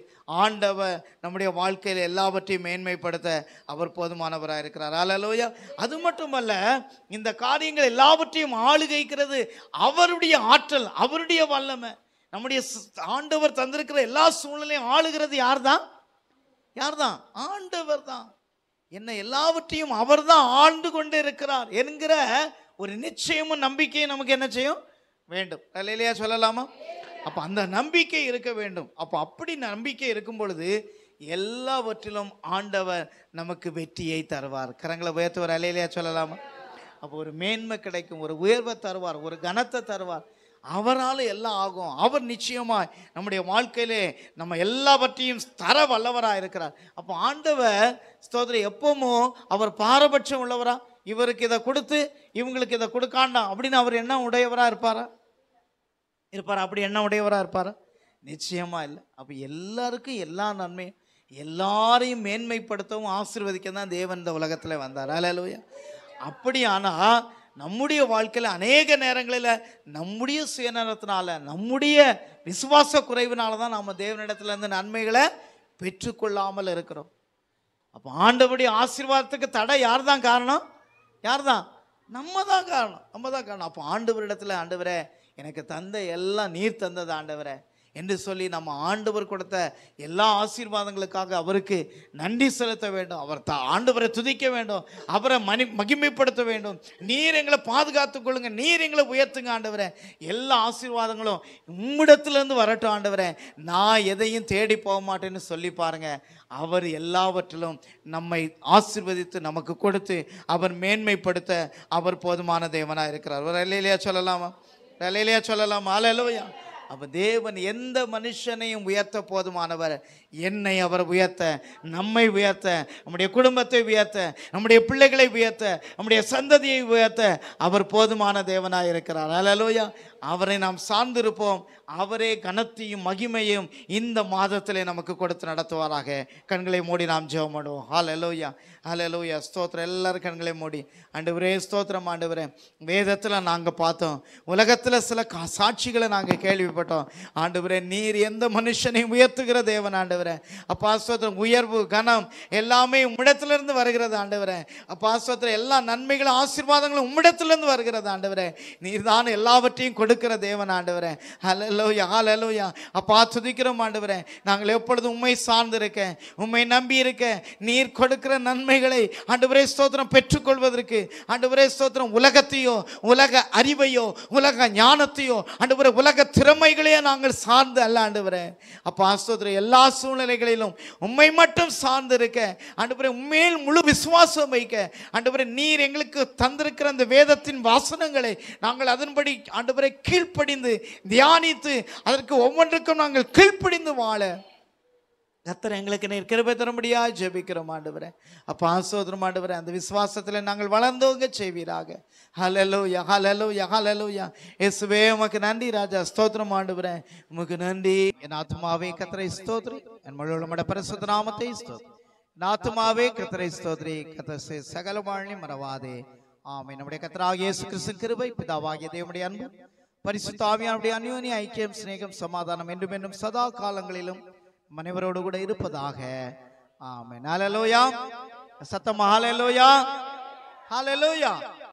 ஆண்டவர் நம்முடைய வாழ்க்கையில் எல்லாவற்றையும் மேன்மைப்படுத்த அவர் போதுமானவராக இருக்கிறார். ஹல்லேலூயா. அது மட்டுமல்ல, இந்த காரியங்கள் எல்லாவற்றையும் ஆளுகைக்கிறது அவருடைய ஆற்றல், அவருடைய வல்லமை. நம்முடைய ஆண்டவர் தந்திருக்கிற எல்லா சூழ்நிலையும் ஆளுகிறது யார் தான்? ஆண்டவர் தான். என்ன எல்லாவற்றையும் அவர் தான் ஆண்டு கொண்டு இருக்கிறார் என்கிற ஒரு நிச்சயமும் நம்பிக்கையும் நமக்கு என்ன செய்யும்? வேண்டும். அல்லேலூயா சொல்லலாமா? அப்போ அந்த நம்பிக்கை இருக்க வேண்டும். அப்போ அப்படி நம்பிக்கை இருக்கும் பொழுது எல்லாவற்றிலும் ஆண்டவர் நமக்கு வெற்றியை தருவார். கரங்களை உயர்த்துவார். அல்லேலூயா சொல்லலாமா? அப்போ ஒரு மேன்மை கிடைக்கும், ஒரு உயர்வை தருவார், ஒரு கனத்தை தருவார். அவரால் எல்லாம் ஆகும். அவர் நிச்சயமாய் நம்முடைய வாழ்க்கையிலே நம்ம எல்லாவற்றையும் தர வல்லவராக இருக்கிறார். அப்போ ஆண்டவர் ஸ்தோத்திரம் எப்பவும் அவர் பாரபட்சம் உள்ளவரா? இவருக்கு இதை கொடுத்து இவங்களுக்கு இதை கொடுக்காண்டாம் அப்படின்னு அவர் என்ன உடையவராக இருப்பாரா? அப்படி என்ன உடையவராக இருப்பாரா? நிச்சயமா இல்லை. அப்போ எல்லாருக்கும் எல்லா நன்மையும், எல்லாரையும் மேன்மைப்படுத்தவும் ஆசீர்வதிக்க தான் தேவன் இந்த உலகத்தில் வந்தார். ஹல்லேலூயா. அப்படி ஆனால் நம்முடைய வாழ்க்கையில் அநேக நேரங்களில் நம்முடைய சுயநலத்தினால, நம்முடைய விசுவாச குறைவினால தான் நம்ம தேவனிடத்துலேருந்து நன்மைகளை பெற்றுக்கொள்ளாமல் இருக்கிறோம். அப்போ ஆண்டவருடைய ஆசீர்வாதத்துக்கு தடை யார் தான் காரணம்? நம்ம தான் காரணம். அப்போ ஆண்டவரிடத்தில், ஆண்டவரே எனக்கு தந்த எல்லாம் நீர் தந்தது, ஆண்டவரே என்று சொல்லி நம்ம ஆண்டவர் கொடுத்த எல்லா ஆசீர்வாதங்களுக்காக அவருக்கு நன்றி செலுத்த வேண்டும். அவர் ஆண்டவரை துதிக்க வேண்டும், அவரை மகிமைப்படுத்த வேண்டும். நீர் எங்களை பாதுகாத்துக் கொள்ளுங்க, நீர் எங்களை உயர்த்துங்க ஆண்டவரே. எல்லா ஆசீர்வாதங்களும் உம்மிடத்திலிருந்து வரட்டும் ஆண்டவரே. நான் எதையும் தேடி போக மாட்டேன்னு சொல்லி பாருங்க. அவர் எல்லாவற்றிலும் நம்மை ஆசீர்வதித்து நமக்கு கொடுத்து அவர் மேன்மைப்படுத்த அவர் போதுமான தேவனாக இருக்கிறார். ஒரு அல்லேலூயா சொல்லலாமா? அல்லேலூயா சொல்லலாமா? அல்லேலூயா. அப்போ தேவன் எந்த மனுஷனையும் உயர்த்த போதுமானவர். என்னை அவர் உயர்த்த, நம்மை உயர்த்த, நம்முடைய குடும்பத்தை உயர்த்த, நம்முடைய பிள்ளைகளை உயர்த்த, நம்முடைய சந்ததியை உயர்த்த அவர் போதுமான தேவனாக இருக்கிறார். அல்லேலூயா. அவரை நாம் சார்ந்திருப்போம். அவரே கனத்தையும் மகிமையும் இந்த மாதத்திலே நமக்கு கொடுத்து நடத்துவாராக. கண்களை மூடி நாம் ஜெபம் பண்ணுவோம். ஹல்லேலூயா, ஹல்லேலூயா. ஸ்தோத்திரம். எல்லாரும் கண்களை மூடி. ஆண்டவரே ஸ்தோத்திரம். ஆண்டவரே, வேதத்தில் நாங்கள் பார்த்தோம், உலகத்தில் சில சாட்சிகளை நாங்கள் கேள்விப்பட்டோம். ஆண்டவரே, நீர் எந்த மனுஷனையும் உயர்த்துகிற தேவன் ஆண்டவரே. அப்பா ஸ்தோத்திரம். உயர்வு கனம் எல்லாமே உம்மிடத்திலிருந்து வருகிறது ஆண்டவரே. அப்பா ஸ்தோத்திரம். எல்லா நன்மைகளும் ஆசீர்வாதங்களும் உம்மிடத்திலிருந்து வருகிறது ஆண்டவரே. நீர் தான் எல்லாவற்றையும் கொடுக்கிற தேவன் ஆண்டவரே. ஹல்லேலூயா, ஹல்லேலூயா. அப்பா துதிக்கிறோம் ஆண்டவரே. நாங்கள் எப்பொழுதும் உம்மை சார்ந்திருக்க, உம்மை நம்பி இருக்க, நீர் கொடுக்கிற நன்மைகளை ஆண்டவரே ஸ்தோத்திரம் பெற்றுக்கொள்வதற்கு ஆண்டவரே ஸ்தோத்திரம் உலகத்தையோ, உலக அறிவையோ, உலக ஞானத்தையோ, ஆண்டவரே உலக திறமைகளையோ நாங்கள் சார்ந்து அல்ல ஆண்டவரே. அப்பா ஸ்தோத்திரம். எல்லா சூழ்நிலைகளிலும் உம்மை மட்டும் சார்ந்து இருக்க ஆண்டவரே, உண்மையில் முழு விசுவாசம் வைக்க ஆண்டவரே, நீர் எங்களுக்கு தந்திருக்கிற அந்த வேதத்தின் வாசனங்களை நாங்கள் அதன்படி ஆண்டவரை கீழ்ப்படிந்து தியானித்து அதற்கு ஒவ்வொன்றுக்கும் நாங்கள் கீழ்ப்படிந்து வாழ கர்த்தர் எங்களுக்கு நீர் கிருபை தரும்படியா ஜெபிக்கிறோம் ஆண்டவரே. அப்போ ஆசீர்வாதம் ஆண்டவரே. அந்த விசுவாசத்தில் நாங்கள் வளர்ந்தோங்க செய்வீராக. ஹல்லேலூயா, ஹல்லேலூயா, ஹல்லேலூயா. இயேசுவே உமக்கு நன்றி ராஜா. ஸ்தோத்திரம் ஆண்டவரே, உமக்கு நன்றி. என் ஆத்துமாவே கர்த்தரை ஸ்தோத்திரி, என் முழு உம்முடைய பரிசுத்த நாமத்தை ஸ்தோத்திரி. என் ஆத்துமாவே கர்த்தரை ஸ்தோத்திரி, கர்த்தர் சகல வாழ்வை மறவாதே. ஆமென். நம்முடைய கர்த்தராகிய இயேசு கிறிஸ்துவின் கிருபை, பிதாவாகிய தேவனுடைய அன்பு, பரிசுத்த ஆவியானவருடைய அந்யோன்ய ஐக்கியம், சிநேகம், சமாதானம் என்றும் என்றும் சதா காலங்களிலும் மனைவரோடு கூட இருப்பதாக. ஆமென். ஹல்லேலூயா. சத்தமா ஹல்லேலூயா, ஹல்லேலூயா.